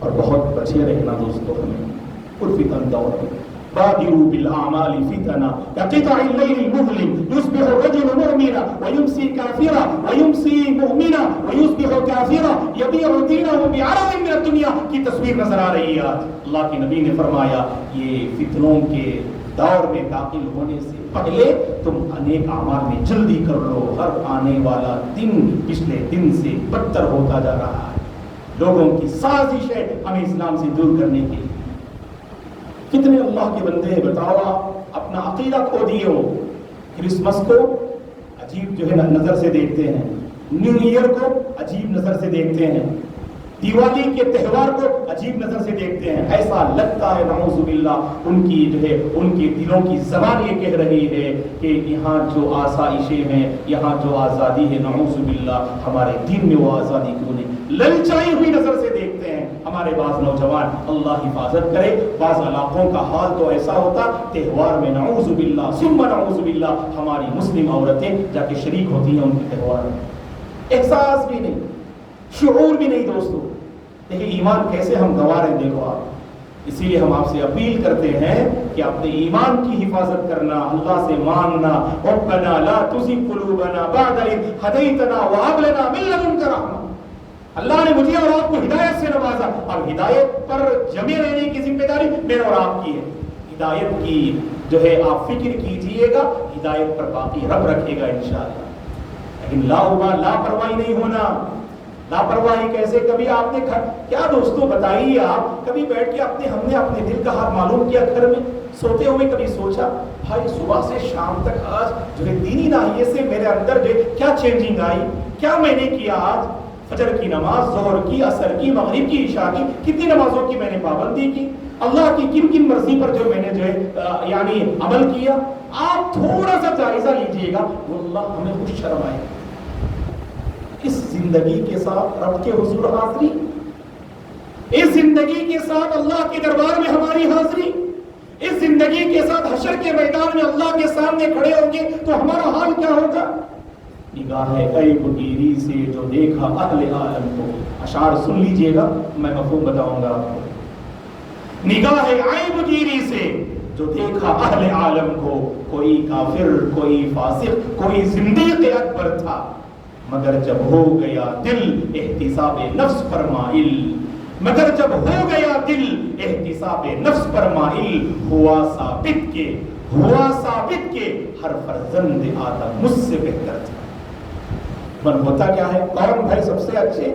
اور بہت بچے رہنا دوستوں ہمیں پرفتن دور میں. بادروا بالاعمال فتنا كقطع الليل المظلم يصبح الرجل مؤمنا ويمسي كافرا ويمسي مؤمنا ويصبح كافرا يبيع دينه بعرض من الدنيا کی تصویر نظر آ رہی ہے. اللہ کے نبی نے فرمایا یہ فتنوں کے دور میں داخل ہونے سے پہلے تم انیک اعمال میں جلدی کر لو. ہر آنے والا دن پچھلے دن سے بدتر ہوتا جا رہا ہے. لوگوں کی سازش ہے ہمیں اسلام سے دور کرنے کی. کتنے اللہ کے بندے بتاؤ اپنا عقیدہ کھو دیے ہو. کرسمس کو عجیب جو ہے نظر سے دیکھتے ہیں, نیو ایئر کو عجیب نظر سے دیکھتے ہیں, دیوالی کے تہوار کو عجیب نظر سے دیکھتے ہیں. ایسا لگتا ہے نعوذ باللہ ان کی جو ہے ان کے دلوں کی زبان یہ کہہ رہی ہے کہ یہاں جو آسائشیں ہیں, یہاں جو آزادی ہے, نعوذ باللہ ہمارے دین میں وہ آزادی کیوں نہیں. للچائی ہوئی نظر سے دیکھتے ہیں ہمارے بعض نوجوان. اللہ حفاظت کرے. بعض علاقوں کا حال تو ایسا ہوتا تہوار میں نعوذ باللہ ثم نعوذ باللہ ہماری مسلم عورتیں جا کے شریک ہوتی ہیں ان کے تہوار میں. احساس بھی نہیں, شعور بھی نہیں دوستو. دیکھیں ایمان کیسے ہم گنوا رہے ہیں. دیکھو آپ, اسی لیے ہم آپ سے اپیل کرتے ہیں کہ اپنے ایمان کی حفاظت کرنا, اللہ سے مانگنا. ربنا لا تزغ قلوبنا بعد إذ هديتنا وهب لنا من لدنك رحمة. اللہ نے مجھے اور آپ کو ہدایت سے نوازا. اب ہدایت پر جمے رہنے کی ذمہ داری میرے اور آپ کی ہے. ہدایت کی جو ہے آپ فکر کیجئے گا, ہدایت پر باقی رب رکھے گا انشاءاللہ. لیکن لاپرواہی نہیں ہونا. لاپرواہی کیسے؟ کبھی آپ نے کیا دوستوں بتائیے آپ کبھی بیٹھ کے ہم نے اپنے دل کا حال معلوم کیا گھر میں سوتے ہوئے؟ کبھی سوچا بھائی صبح سے شام تک آج جو ہے دینی ناحیے سے میرے اندر جو کیا چینجنگ آئی, کیا میں نے کیا آج؟ فجر کی نماز, ظہر کی, عصر کی, مغرب کی, عشاء کی, کتنی نمازوں کی میں نے پابندی کی, اللہ کی کن کن مرضی پر جو میں نے جو ہے یعنی عمل کیا. آپ تھوڑا سا جائزہ لیجئے گا, واللہ ہمیں خوش شرم آئے. اس زندگی کے ساتھ رب کے حضور حاضری, اس زندگی کے ساتھ اللہ کے دربار میں ہماری حاضری, اس زندگی کے ساتھ حشر کے میدان میں اللہ کے سامنے کھڑے ہوں گے تو ہمارا حال کیا ہوگا؟ نگاہ عیب گیری سے جو دیکھا اہل عالم کو. اشعار سن لیجئے گا, میں مفہوم بتاؤں گا آپ کو. نگاہ عیب گیری سے جو دیکھا اہل عالم کو, کوئی کافر, کوئی فاسق, کوئی زندیق اکبر تھا, مگر جب ہو گیا دل احتساب نفس پر مائل, مگر جب ہو گیا دل احتساب نفس پر مائل, ہوا ثابت کے ہر فرزند آدم مجھ سے بہتر تھا. من ہوتا کیا ہے, کون بھائی سب سے اچھے؟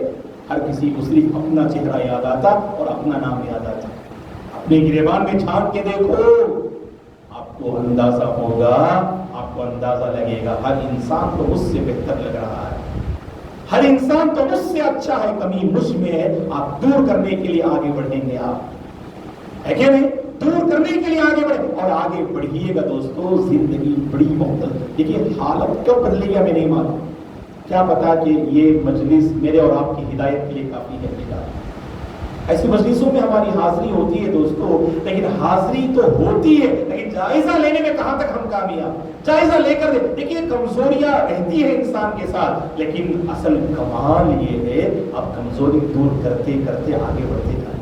ہر کسی کو صرف اپنا چہرہ یاد آتا اور اپنا نام یاد آتا. اپنے گریبان میں جھانک کے دیکھو, آپ کو اندازہ ہوگا, آپ کو اندازہ لگے گا ہر انسان تو مجھ سے بہتر لگ رہا ہے, ہر انسان تو مجھ سے اچھا ہے, کمی مجھ میں ہے. آپ دور کرنے کے لیے آگے بڑھیں گے, آپ ہے کہ نہیں؟ دور کرنے کے لیے آگے بڑھیں اور آگے بڑھیے گا دوستو. زندگی بڑی محتاط. دیکھیے حالت کب بدلے گا میں نہیں مانتا. کیا پتا کہ یہ مجلس میرے اور آپ کی ہدایت کے لیے کافی ہے. ایسی مجلسوں میں ہماری حاضری ہوتی ہے دوستو, لیکن حاضری تو ہوتی ہے, لیکن جائزہ لینے میں کہاں تک ہم کامیاب؟ جائزہ لے کر دیکھیے کمزوریاں رہتی ہے انسان کے ساتھ, لیکن اصل کمال یہ ہے آپ کمزوری دور کرتے کرتے آگے بڑھتے جائیں.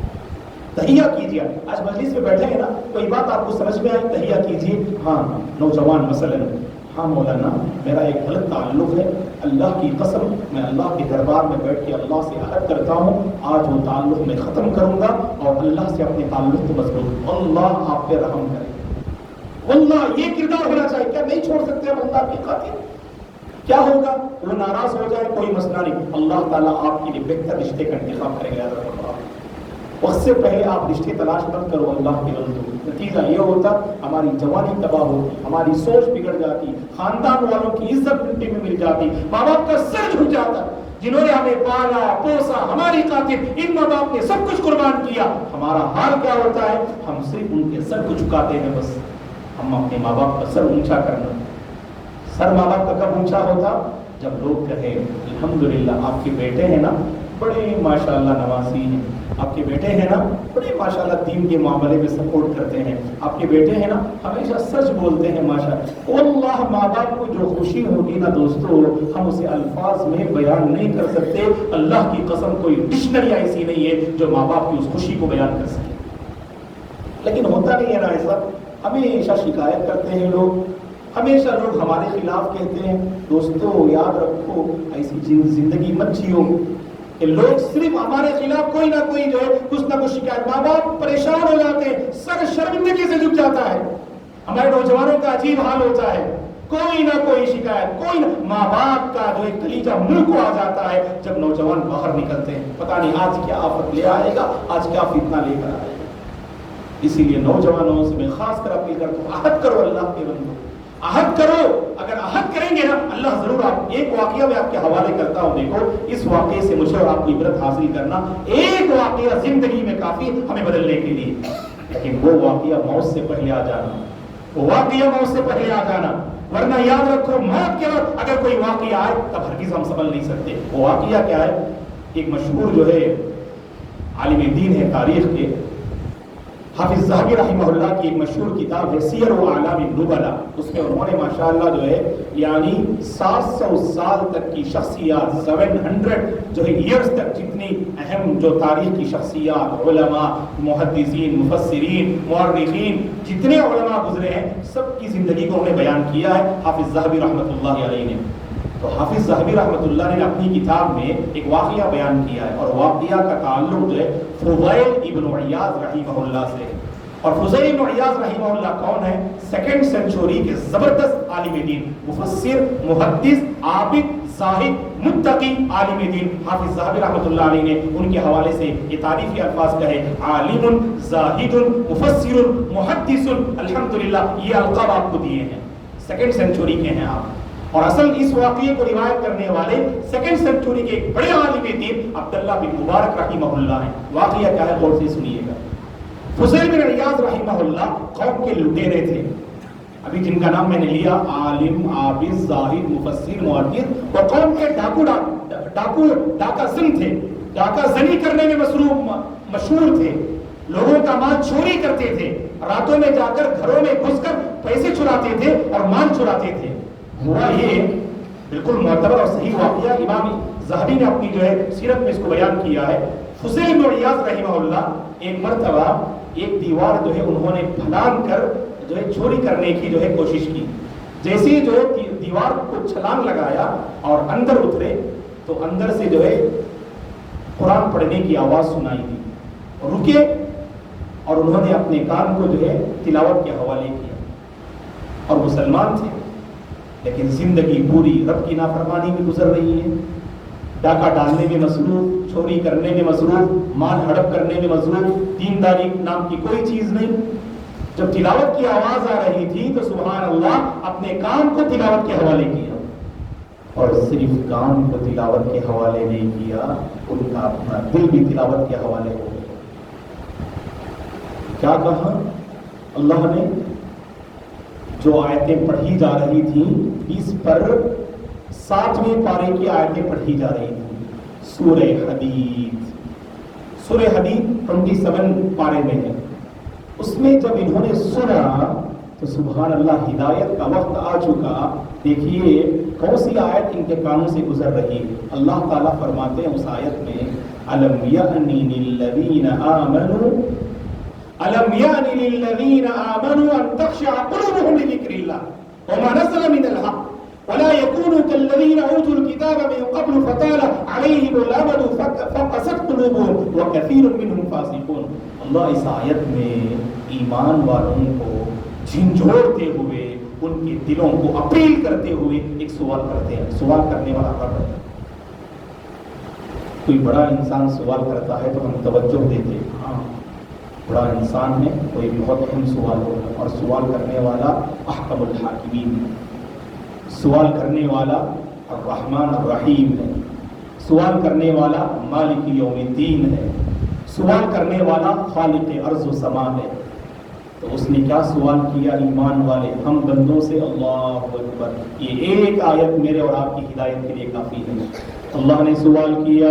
تہیہ کیجیے. آج مجلس میں بیٹھے ہیں نا, کوئی بات آپ کو سمجھ میں آئی, تہیہ کیجیے. ہاں نوجوان مثلاً, ہاں مولانا میرا ایک غلط تعلق ہے, اللہ کی قسم میں اللہ کے دربار میں بیٹھ کے اللہ سے عہد کرتا ہوں آج وہ تعلق میں ختم کروں گا اور اللہ سے اپنے تعلق کو مضبوط. اللہ آپ پہ رحم کرے. واللہ یہ کردار ہونا چاہیے. کیا نہیں چھوڑ سکتے ہم اللہ کی خاطر؟ کیا ہوگا؟ وہ ناراض ہو جائے کوئی مسئلہ نہیں, اللہ تعالیٰ آپ کے لیے بہتر رشتے کا انتخاب کرے گا. وقت سے پہلے آپ رشتے تلاش مت کرو اللہ کے بندو. نتیجہ یہ ہوتا ہماری جوانی تباہ ہوتی, ہماری سوچ بگڑ جاتی, خاندان والوں کی عزت مٹی میں مل جاتی, ماں باپ کا سر جھک جاتا جنہوں نے ہمیں پالا پوسا, ہماری خاطر ان ماں باپ نے سب کچھ قربان کیا. ہمارا حال کیا ہوتا ہے؟ ہم صرف ان کے سر کو جھکاتے ہیں. بس ہم اپنے ماں باپ کا سر اونچا کرنا. سر ماں باپ کا کب اونچا ہوتا؟ جب لوگ کہیں الحمدللہ آپ کے بیٹے ہیں نا, بڑے ماشاءاللہ نمازی ہیں، آپ کے بیٹے ہیں نا بڑے ماشاءاللہ دین کے معاملے میں سپورٹ کرتے ہیں، آپ کے بیٹے ہیں نا ہمیشہ سچ بولتے ہیں ماشاءاللہ۔ واللہ ماں باپ کو جو خوشی ہوگی نا دوستو، ہم اسے الفاظ میں بیان نہیں کر سکتے۔ اللہ کی قسم کوئی ڈکشنری ایسی نہیں ہے جو ماں باپ کی اس خوشی کو بیان کر سکے، لیکن ہوتا نہیں ہے نا ایسا۔ ہمیشہ شکایت کرتے ہیں لوگ، ہمیشہ لوگ ہمارے خلاف کہتے ہیں۔ دوستو یاد رکھو ایسی زندگی مت جیو کہ لوگ صرف ہمارے خلاف کوئی نہ کوئی جو ہے کچھ نہ کچھ شکایت، ماں باپ پریشان ہو جاتے ہیں، سر شرمندگی سے جھک جاتا ہے، ہمارے نوجوانوں کا عجیب حال ہوتا ہے، کوئی نہ کوئی شکایت، کوئی نہ ماں باپ کا جو ایک کلیجہ منہ کو آ جاتا ہے جب نوجوان باہر نکلتے ہیں، پتہ نہیں آج کیا آفت لے آئے گا، آج کیا فتنہ لے کر آئے گا۔ اسی لیے نوجوانوں سے میں خاص کر اپیل کرتا ہوں، عہد کرو اللہ کے بندو، عہد کرو۔ اگر عہد کریں گے نا اللہ ضرور آپ، ایک واقعہ میں آپ کے حوالے کرتا ہوں، دیکھو اس واقعے سے مجھے اور آپ کو عبرت حاصل کرنا، ایک واقعہ زندگی میں کافی ہمیں بدلنے کے لیے، لیکن وہ واقعہ موت سے پہلے آ جانا، وہ واقعہ موت سے پہلے آ جانا، ورنہ یاد رکھو موت کے وقت اگر کوئی واقعہ آئے تب ہرگز ہم سنبھل نہیں سکتے۔ وہ واقعہ کیا ہے؟ ایک مشہور جو ہے عالم دین ہے تاریخ کے، حافظ ذہبی رحمہ اللہ کی ایک مشہور کتاب ہے سیر و اعلام النبلاء، اس میں انہوں نے ماشاءاللہ جو ہے یعنی 700 سال تک کی شخصیات، 700 جو ہے ایئرز تک جتنی اہم جو تاریخ کی شخصیات، علماء، محدثین، مفسرین، مورخین، جتنے علماء گزرے ہیں سب کی زندگی کو انہوں نے بیان کیا ہے حافظ ذہبی رحمۃ اللہ علیہ نے۔ تو حافظ ذہبی رحمۃ اللہ نے اپنی کتاب میں ایک واقعہ بیان کیا ہے، اور واقعہ کا تعلق جو ہے فضیل ابن عیاض رحمہ اللہ سے ہے۔ اور فضیل ابن عیاض رحمہ اللہ کون ہے؟ سیکنڈ سینچوری کے زبردست عالم دین، مفسر، محدث، عابد، زاہد، متقی عالم دین حافظ ذہبی رحمۃ اللہ علیہ نے ان کے حوالے سے یہ تعریفی الفاظ کہے، عالم، زاہد، مفسر، محدث، الحمدللہ یہ القاب آپ کو دیے ہیں، سیکنڈ سینچوری کے ہیں آپ۔ اور اصل اس واقعے کو روایت کرنے والے سیکنڈ سینچوری کے ایک بڑے عالم دین عبداللہ بن مبارک رحمہ اللہ ہیں۔ واقعہ کیا ہے غور سے سنیے گا۔ فضیل بن عیاض رحمہ اللہ قوم کے لٹیرے تھے، ابھی جن کا نام میں نے لیا، عالم، عابد، زاہد، مفسر، محدث، وہ قوم کے ڈاکہ زن تھے، ڈاکہ زنی کرنے میں مشہور تھے، لوگوں کا مال چوری کرتے تھے، راتوں میں جا کر گھروں میں گھس کر پیسے چراتے تھے اور مال چراتے تھے۔ ہوا یہ بالکل معتبر اور صحیح واقعہ امام ذہبی نے اپنی جو ہے سیرت میں اس کو بیان کیا ہے۔ فضیل بن عیاض رحمہ اللہ ایک مرتبہ ایک دیوار جو ہے انہوں نے پھلان کر جو ہے چوری کرنے کی جو ہے کوشش کی، جیسے ہی جو ہے دیوار کو چھلانگ لگایا اور اندر اترے تو اندر سے جو ہے قرآن پڑھنے کی آواز سنائی دی، رکے اور انہوں نے اپنے کان کو جو ہے تلاوت کے حوالے کیا، اور مسلمان تھے لیکن زندگی پوری رب کی نافرمانی میں گزر رہی ہے، ڈاکہ ڈالنے میں مصروف، چوری کرنے میں مصروف، مال ہڑپ کرنے میں مصروف، دینداری نام کی کوئی چیز نہیں۔ جب تلاوت کی آواز آ رہی تھی تو سبحان اللہ اپنے کان کو تلاوت کے حوالے کیا، اور صرف کان کو تلاوت کے حوالے نہیں کیا، ان کا اپنا دل بھی تلاوت کے حوالے ہو گیا۔ کیا کہا اللہ نے؟ جو آیتیں پڑھی جا رہی تھیں اس پر 7ویں پارے کی آیتیں پڑھی جا رہی تھیں، سورہ حدید، سورہ حدید 27 پارے میں ہے۔ اس میں جب انہوں نے سنا تو سبحان اللہ ہدایت کا وقت آ چکا۔ دیکھیے کون سی آیت ان کے کانوں سے گزر رہی ہے۔ اللہ تعالیٰ فرماتے ہیں اس آیت میں، أَلَمْ يَأْنِ لِلَّذِينَ آمَنُوا أَلَمْ يَأْنِ لِلَّذِينَ آمَنُوا أَن تَخْشَعَ قُلُوبُهُمْ لِذِكْرِ اللَّهِ وَمَا نَزَلَ مِنَ الْحَقِّ وَلَا يَكُونُوا كَالَّذِينَ أُوتُوا الْكِتَابَ مِن قَبْلُ فَطَالَ عَلَيْهِمُ الْأَمَدُ فَقَسَتْ قُلُوبُهُمْ وَكَثِيرٌ مِّنْهُمْ فَاسِقُونَ۔ اللہ اس آیت میں ایمان والوں کو جھنجھوڑتے ہوئے، ان کے دلوں کو اپیل کرتے ہوئے ایک سوال کرتے ہیں۔ سوال کرنے والا کون ہے؟ کوئی بڑا انسان سوال کرتا ہے تو ہم توجہ دیتے ہیں، ہاں بڑا انسان ہے، کوئی بہت اہم سوال ہوگا، اور سوال کرنے والا احکم الحاکمین ہے، سوال کرنے والا الرحمن الرحیم ہے، سوال کرنے والا مالک یوم الدین ہے، سوال کرنے والا خالق ارض و سما ہے۔ تو اس نے کیا سوال کیا ایمان والے ہم بندوں سے؟ اللہ اکبر، یہ ایک آیت میرے اور آپ کی ہدایت کے لیے کافی ہے۔ اللہ نے سوال کیا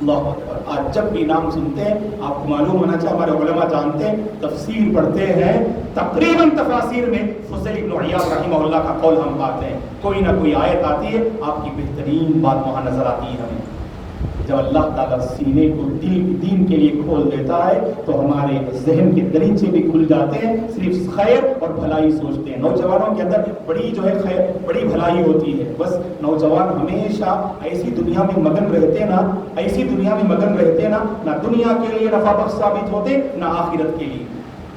اللہ اکبر. آج جب بھی نام سنتے ہیں آپ کو معلوم ہونا چاہیے، ہمارے علماء جانتے ہیں، تفسیر پڑھتے ہیں، تقریباً تفاسیر میں فضیل بن عیاض رحمہ اللہ کا قول ہم پاتے ہیں، کوئی نہ کوئی آیت آتی ہے، آپ کی بہترین بات وہاں نظر آتی ہے ہمیں. جب اللہ تعالیٰ سینے کو دین کے لیے کھول دیتا ہے تو ہمارے ذہن کے دریچے بھی کھل جاتے ہیں، صرف خیر اور بھلائی سوچتے ہیں. نوجوانوں کے اندر بڑی جو ہے خیر، بڑی بھلائی ہوتی ہے. بس نوجوان ہمیشہ ایسی دنیا میں مگن رہتے نا، ایسی دنیا میں مگن رہتے نا، نہ دنیا کے لیے نفع بخش ثابت ہوتے نہ آخرت کے لیے.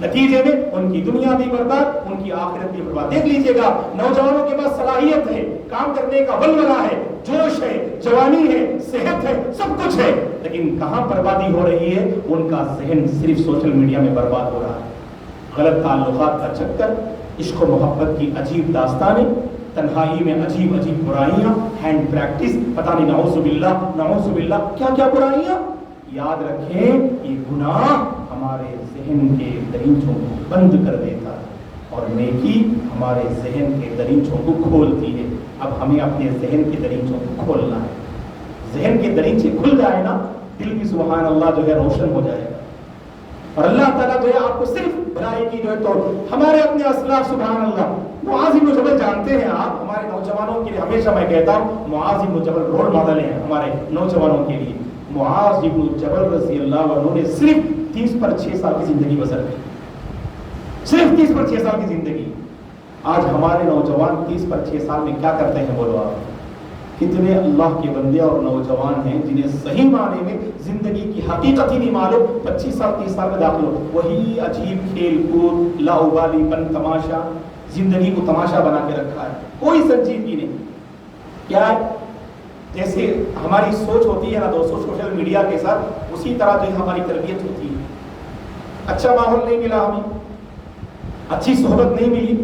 نتیجے میں ان کی دنیا بھی برباد، ان کی آخرت بھی برباد. دیکھ لیجئے گا نوجوانوں کے پاس صلاحیت ہے، کام کرنے کا ولولہ ہے، جوش ہے، جوانی ہے، صحت ہے، سب کچھ ہے، لیکن کہاں بربادی ہو رہی ہے؟ ان کا ذہن صرف سوشل میڈیا میں برباد ہو رہا ہے. غلط تعلقات کا چکر، عشق و محبت کی عجیب داستانیں، تنہائی میں عجیب عجیب برائیاں، ہینڈ پریکٹس، پتہ نہیں نعوذ باللہ کیا کیا برائیاں. یاد رکھیں یہ گناہ ہمارے ذہن کے دریچوں کو بند کر دیتا ہے اور نیکی ہمارے ذہن کے دریچوں کو کھولتی ہے. اب ہمیں اپنے ذہن کے دریچوں کو کھولنا ہے. ذہن کے دریچے کھل جائے نا، دل بھی سبحان اللہ جو ہے روشن ہو جائے گا، اور اللہ تعالیٰ جو ہے آپ کو صرف بھلائی کی جو ہے تو ہمارے اپنے اسلاف سبحان اللہ. معاذ بن جبل جانتے ہیں آپ، ہمارے نوجوانوں کے لیے ہمیشہ میں کہتا ہوں معاذ بن جبل رول ماڈل ہیں ہمارے نوجوانوں کے لیے. معاذ بن جبل رضی اللہ عنہ نے صرف 30 پر 6 سال کی زندگی بسر کی، صرف 30 پر 6 سال کی زندگی. آج ہمارے نوجوان 30 پر 6 سال میں کیا کرتے ہیں بولو آپ؟ کتنے اللہ کے بندے اور نوجوان ہیں جنہیں صحیح معنی میں زندگی کی حقیقت ہی نہیں معلوم، 25 سال 30 سال میں داخل ہو، وہی عجیب کھیل کود، لاؤبالی پن، تماشا، زندگی کو تماشا بنا کے رکھا ہے، کوئی سنجیدگی نہیں. کیا ہے؟ جیسے ہماری سوچ ہوتی ہے نا دوستوں سوشل میڈیا کے ساتھ، اسی طرح جو ہماری تربیت ہوتی ہے. اچھا ماحول نہیں ملا ہمیں، اچھی صحبت نہیں ملی،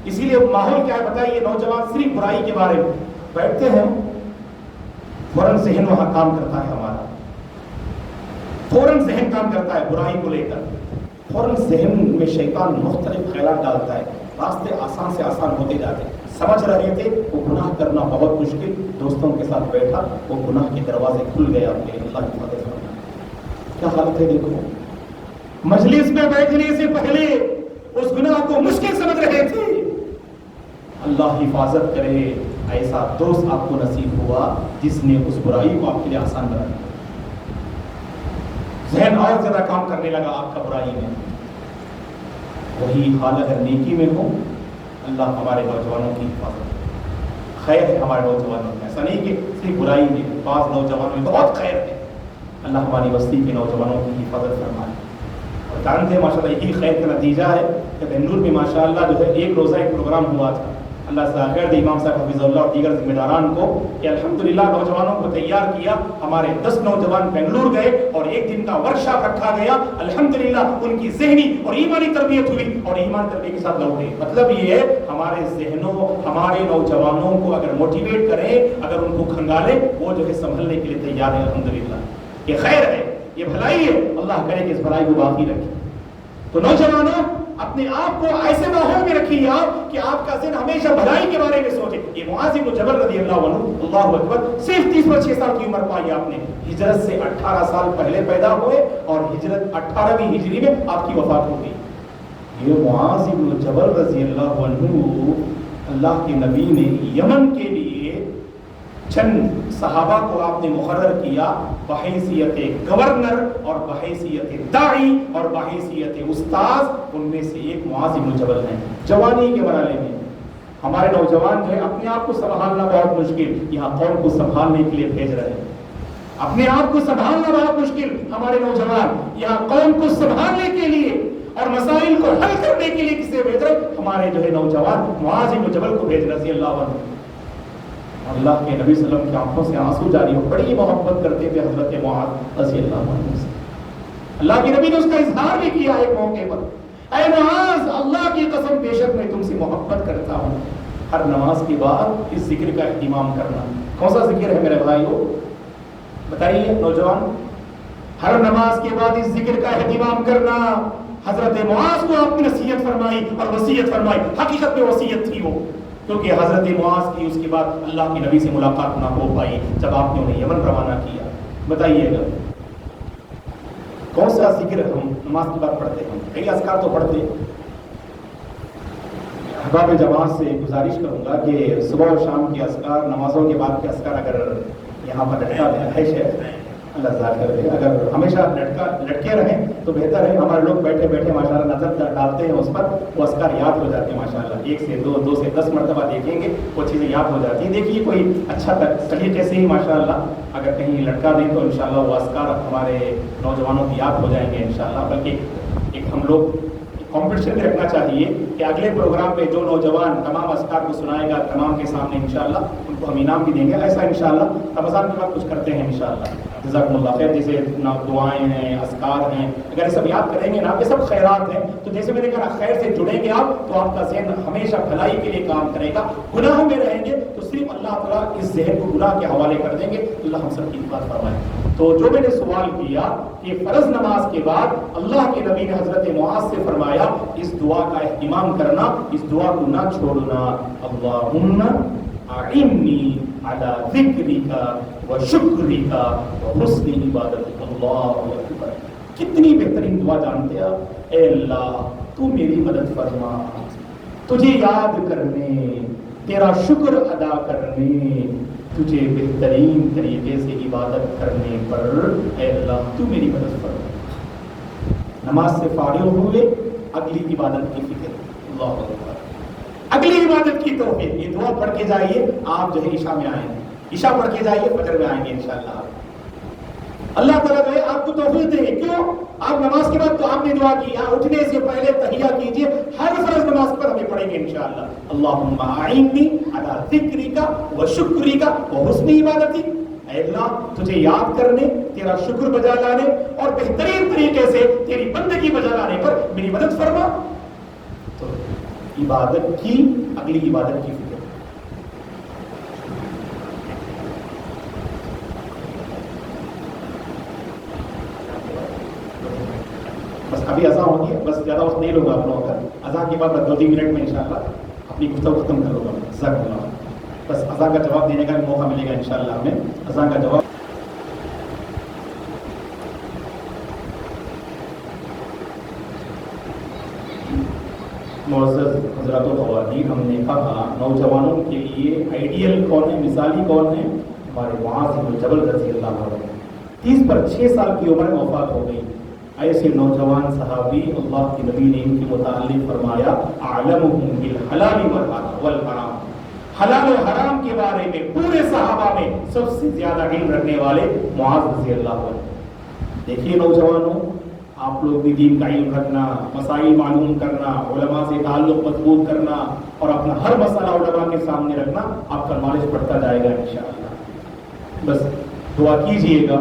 اسی لیے ماحول کیا ہے بتائیے؟ نوجوان صرف برائی کے بارے میں بیٹھتے ہیں، فوراً ذہن وہاں کام کرتا ہے ہمارا، فوراً ذہن کام کرتا ہے برائی کو لے کر، فوراً ذہن میں شیطان مختلف خیالات ڈالتا ہے، راستے آسان سے آسان ہوتے جاتے ہیں. سمجھ رہے تھے وہ گناہ کرنا بہت مشکل، دوستوں کے ساتھ بیٹھا وہ گناہ کے دروازے کھل گئے آپ کے. اللہ کی مدد کرنا کیا حالت ہے دیکھو. مجلس میں بیٹھنے سے پہلے اس گناہ کو مشکل سمجھ رہے تھے. اللہ حفاظت کرے ایسا دوست آپ کو نصیب ہوا جس نے اس برائی کو آپ کے لیے آسان بنا دیا. ذہن اور زیادہ کام کرنے لگا آپ کا برائی میں. وہی حال اگر نیکی میں ہو، اللہ ہمارے نوجوانوں کی حفاظت. خیر ہے ہمارے نوجوانوں میں، ایسا نہیں کہ صرف برائی میں، بعض نوجوانوں میں بہت خیر ہے. اللہ ہماری بستی کے نوجوانوں کی حفاظت فرمائے. اور جانتے ہیں ماشاء اللہ یہی خیر کا نتیجہ ہے کہ بنگلور میں ماشاء اللہ جو ہے ایک روزہ ایک پروگرام ہوا تھا. اللہ سے خیر دے امام صاحب حفظ اللہ اور دیگر ذمہ داران کو کہ الحمدللہ نوجوانوں کو تیار کیا. ہمارے 10 نوجوان بنگلور گئے اور ایک دن کا ورکشاپ رکھا گیا. الحمدللہ ان کی ذہنی اور ایمانی تربیت ہوئی اور ایمان تربیت کے ساتھ لوٹے. مطلب یہ ہے ہمارے ذہنوں، ہمارے نوجوانوں کو اگر موٹیویٹ کریں، اگر ان کو کھنگالیں، وہ جو ہے سنبھلنے کے لیے تیار ہے. الحمدللہ یہ خیر ہے، یہ بھلائی ہے. اللہ کرے کہ اس بھلائی کو باقی رکھے. تو نوجوانوں اپنے آپ کو ایسے ماحول میں رکھیے آپ کہ آپ کا ذہن ہمیشہ بھلائی کے بارے میں سوچے. یہ معاذ بن جبل رضی اللہ عنہ، اللہ اکبر، صرف 30 پر 6 سال کی عمر پائی آپ نے. ہجرت سے 18 سال پہلے پیدا ہوئے اور ہجرت 18ویں ہجری میں آپ کی وفات ہو گئی. یہ معاذ بن جبل رضی اللہ عنہ، اللہ کے نبی نے یمن کے لیے چند صحابہ کو آپ نے مقرر کیا بحیثیت گورنر اور بحیثیت داعی اور بحیثیت استاذ. ان میں سے ایک معاذ بن جبل ہیں. جوانی کے مرحلے میں ہمارے نوجوان جو ہے اپنے آپ کو سنبھالنا بہت مشکل، یہاں قوم کو سنبھالنے کے لیے بھیج رہے ہیں. اپنے آپ کو سنبھالنا بہت مشکل، ہمارے نوجوان یہاں قوم کو سنبھالنے کے لیے اور مسائل کو حل کرنے کے لیے کسے بھیج رہے؟ ہمارے جو ہے نوجوان معاذ بن جبل کو بھیج رضی اللہ عنہ. اللہ کے نبی صلی اللہ علیہ وسلم کی آنکھوں سے آنسو جاری ہو، بڑی محبت کرتے تھے حضرت معاذ رضی اللہ عنہ سے. اللہ کے نبی نے اس کا اظہار بھی کیا ایک موقع پر، اے معاذ اللہ کی قسم بے شک میں تم سے محبت کرتا ہوں. ہر نماز کے بعد اس ذکر کا اہتمام کرنا. کون سا ذکر ہے میرے بھائیو؟ بتائیے نوجوان. ہر نماز کے بعد اس ذکر کا اہتمام کرنا. حضرت معاذ کو آپ نے نصیحت فرمائی اور وصیت فرمائی. حقیقت میں وصیت تھی وہ، کیونکہ حضرت معاذ کی اس کے بعد اللہ کے نبی سے ملاقات نہ ہو پائی جب آپ نے انہیں یمن روانہ کیا. بتائیے گا کون سا ذکر ہم نماز کے بعد پڑھتے ہیں؟ کئی اذکار تو پڑھتے ہیں. احباب جماعت سے گزارش کروں گا کہ صبح اور شام کے اذکار، نمازوں کے بعد کے اذکار اگر یہاں پر لٹکا ہے شاید اللہ ذات کر دے، اگر ہمیشہ لٹکے رہیں تو بہتر ہے. ہمارے لوگ بیٹھے بیٹھے ماشاءاللہ نظر ڈالتے ہیں اس پر، وہ اذکار یاد ہو جاتے ہیں ماشاءاللہ. 1 سے 2، 2 سے 10 مرتبہ دیکھیں گے وہ چیزیں یاد ہو جاتی ہیں. دیکھیے کوئی اچھا طریقے سے ہی ماشاءاللہ اگر کہیں لٹکا دیں تو انشاءاللہ وہ اذکار ہمارے نوجوانوں کی یاد ہو جائیں گے انشاءاللہ. بلکہ ایک ہم لوگ کمپٹیشن بھی رکھنا چاہیے کہ اگلے پروگرام میں جو نوجوان تمام اذکار کو سنائے گا تمام کے سامنے انشاءاللہ ان کو ہم انعام بھی دیں گے. ایسا انشاءاللہ رمضان کے بعد کچھ کرتے ہیں انشاءاللہ. جزاکم اللہ خیر. جیسے دعائیں ہیں، اذکار ہیں، اگر یہ سب یاد کریں گے نا، یہ سب خیرات ہیں. تو جیسے میں نے کہا خیر سے جڑیں گے آپ تو آپ کا ذہن ہمیشہ بھلائی کے لیے کام کرے گا. گناہ میں رہیں گے تو صرف اللہ تعالیٰ اس ذہن کو گناہ کے حوالے کر دیں گے. اللہ ہم سب کی بات فرمائے. تو جو میں نے سوال کیا کہ فرض نماز کے بعد اللہ کے نبی نے حضرت معاذ سے فرمایا اس دعا کا اہتمام کرنا، اس دعا کو نہ چھوڑنا. اللہم اعنی علی ذکرک و شکرک و حسن عبادتک. اللہ اکبر. کتنی بہترین دعا جانتے آپ. اے اللہ تو میری مدد فرما، تجھے یاد کرنے، تیرا شکر ادا کرنے، تجھے بہترین طریقے سے عبادت کرنے پر اے اللہ تو میری مدد فرما. نماز سے فارغ ہوئے اگلی عبادت کی فکر. اللہ اکبر. اگلی عبادت کی توفیق. یہ دعا پڑھ کے جائیے آپ جو ہے عشاء میں آئیں گے، عشاء پڑھ کے جائیے فجر میں آئیں گے انشاءاللہ. اللہ تعالیٰ جو ہے آپ کو توفیق دے گے. کیوں؟ آپ نماز کے بعد تو آپ نے دعا کی، اٹھنے سے پہلے تحیہ کیجئے. ہر فرض نماز پر ہمیں پڑھیں گے انشاءاللہ. اللہم اعنی علی ذکرک و شکرک و حسن عبادتک. اے اللہ تجھے یاد کرنے، تیرا شکر بجا لانے اور بہترین طریقے سے تیری بندگی بجا لانے پر میری مدد فرما. تو عبادت کی اگلی عبادت کی فکر. بس ابھی اذان ہوگی ہے، بس زیادہ وقت نہیں لوں گا آپ لوگوں کا. اذان کے بعد 2-3 منٹ میں انشاءاللہ اپنی گفتگو ختم کر لوں گا. جزاک اللہ. بس اذان کا جواب دینے کا موقع ملے گا انشاءاللہ ہمیں. اذان کا جواب. معزز حضرات و خواتین، ہم نے کہا نوجوانوں کے لیے آئیڈیل کون ہے، مثالی کون ہے؟ ہمارے معاذ بن جبل رضی اللہ عنہ. 30 پر 6 سال کی عمر میں وفات ہو گئی. ایسے نوجوان صحابی اللہ کے نبی نے ان کے متعلق فرمایا اعلمہم بالحلال والحرام. حلال و حرام کے بارے میں پورے صحابہ میں سب سے زیادہ علم رکھنے والے معاذ رضی اللہ عنہ. دیکھیے نوجوانوں، آپ لوگ بھی دین کا علم رکھنا، مسائل معلوم کرنا، علماء سے تعلق مضبوط کرنا اور اپنا ہر مسئلہ علماء کے سامنے رکھنا، آپ کا نالج بڑھتا جائے گا انشاءاللہ. بس دعا کیجئے گا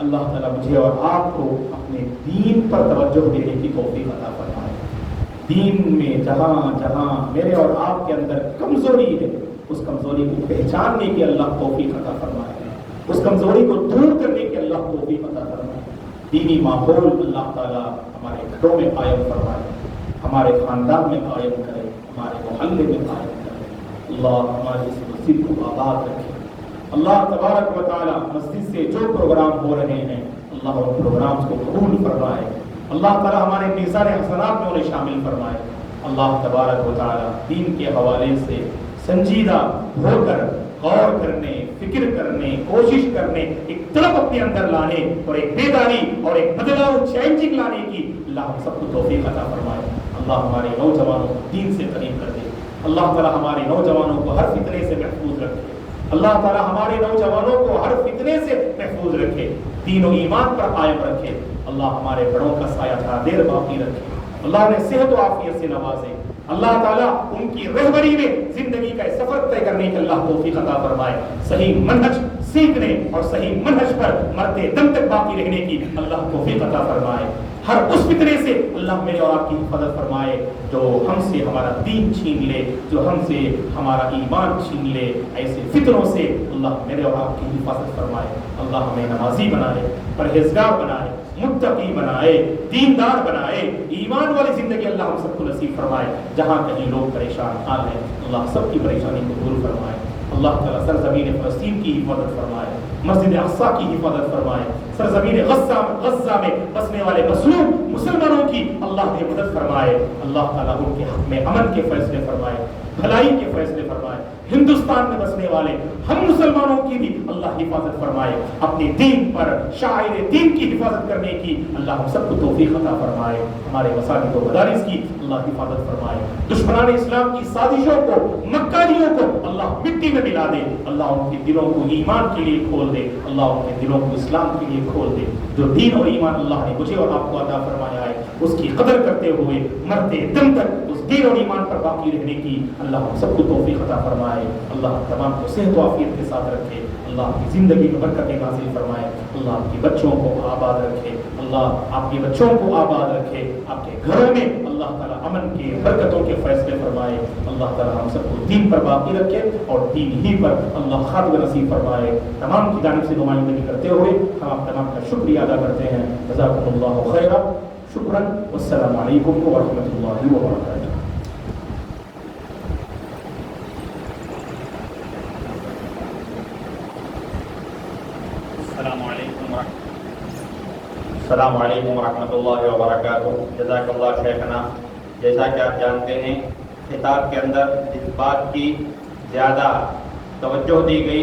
اللہ تعالیٰ مجھے اور آپ کو اپنے دین پر توجہ دینے کی توفیق عطا فرمائے. دین میں جہاں جہاں میرے اور آپ کے اندر کمزوری ہے اس کمزوری کو پہچاننے کی اللہ توفیق عطا فرمائے، اس کمزوری کو دور کرنے کی اللہ توفیق عطا فرمائے. دینی ماحول اللہ تعالیٰ ہمارے گھروں میں قائم فرمائے، ہمارے خاندان میں قائم کرے، ہمارے محلے میں قائم کرے. اللہ ہماری اس مسجد کو آباد رکھے. اللہ تبارک و تعالیٰ مسجد سے جو پروگرام ہو رہے ہیں اللہ ان پروگرامز کو قبول فرمائے. اللہ تعالیٰ ہمارے میزان حسنات میں انہیں شامل فرمائے. اللہ تبارک و تعالیٰ دین کے حوالے سے سنجیدہ ہو کر غور کرنے، فکر کرنے، کوشش کرنے، ایک طلب اپنے اندر لانے اور ایک بیداری اور ایک بدلاؤ چینجنگ لانے کی اللہ ہم سب کو توفیق عطا فرمائے. اللہ ہمارے نوجوانوں کو دین سے قریب کر دے. اللہ تعالیٰ ہمارے نوجوانوں کو ہر فتنے سے محفوظ رکھے. اللہ تعالیٰ ہمارے نوجوانوں کو ہر فتنے سے محفوظ رکھے، دین و ایمان پر قائم رکھے. اللہ ہمارے بڑوں کا سایہ تھا دیر باقی رکھے. اللہ نے صحت و عافیت سے نوازے. اللہ تعالیٰ ان کی رہبری میں زندگی کا سفر طے کرنے کی اللہ توفیق عطا فرمائے. صحیح منہج سیکھنے اور صحیح منہج پر مرتے دم تک باقی رہنے کی اللہ توفیق عطا فرمائے. ہر اس فتنے سے اللہ میرے اور آپ کی حفاظت فرمائے جو ہم سے ہمارا دین چھین لے، جو ہم سے ہمارا ایمان چھین لے. ایسے فتنوں سے اللہ میرے اور آپ کی حفاظت فرمائے. اللہ ہمیں نمازی بنائے، پرہیزگار بنائے، متقی بنائے، دیندار بنائے. ایمان والی زندگی اللہ ہم سب کو نصیب فرمائے. جہاں کہیں لوگ پریشان حال ہیں اللہ سب کی پریشانی کو دور فرمائے. اللہ تعالیٰ سرزمین فلسطین کی حفاظت فرمائے. مسجد اقصی کی حفاظت فرمائے، سرزمین غزہ میں بسنے والے مظلوم مسلمانوں کی اللہ نے مدد فرمائے، اللہ تعالیٰ ان کے حق میں امن کے فیصلے فرمائے، بھلائی کے فیصلے فرمائے، ہندوستان میں بسنے والے ہم مسلمانوں کی بھی اللہ حفاظت فرمائے، اپنے دین پر شاعر دین کی حفاظت کرنے کی اللہ ہم سب کو توفیق عطا فرمائے، ہمارے مساجد و مدارس کی اللہ حفاظت فرمائے، دشمنان اسلام کی سازشوں کو مکاریوں کو اللہ مٹی میں ملا دے، اللہ ان کے دلوں کو ایمان کے لیے کھول دے، اللہ ان کے دلوں کو اسلام کے لیے کھول دے، جو دین اور ایمان اللہ نے مجھے اور آپ کو عطا فرمایا ہے اس کی قدر کرتے ہوئے مرتے دم تک اس دین اور ایمان پر باقی رہنے کی اللہ ہم سب کو توفیق عطا فرمائے، اللہ تمام کو صحت و عافیت کے ساتھ رکھے، اللہ کی زندگی میں برکتیں نازل فرمائے، اللہ آپ کے بچوں کو آباد رکھے، اللہ آپ کے بچوں کو آباد رکھے، آپ کے گھروں میں اللہ تعالیٰ امن کے برکتوں کے فیصلے فرمائے، اللہ تعالیٰ ہم سب کو دین پر باقی رکھے اور دین ہی پر اللہ خاتمہ نصیب فرمائے۔ تمام کی جانب سے نمائندگی کرتے ہوئے ہم آپ تمام کا شکریہ ادا کرتے ہیں، جزاکم اللہ خیرا، شکراً، والسلام علیکم ورحمۃ اللہ وبرکاتہ۔ السلام علیکم ورحمۃ اللہ وبرکاتہ۔ جزاک اللہ شیخنا۔ جیسا کہ آپ جانتے ہیں خطاب کے اندر اس بات کی زیادہ توجہ دی گئی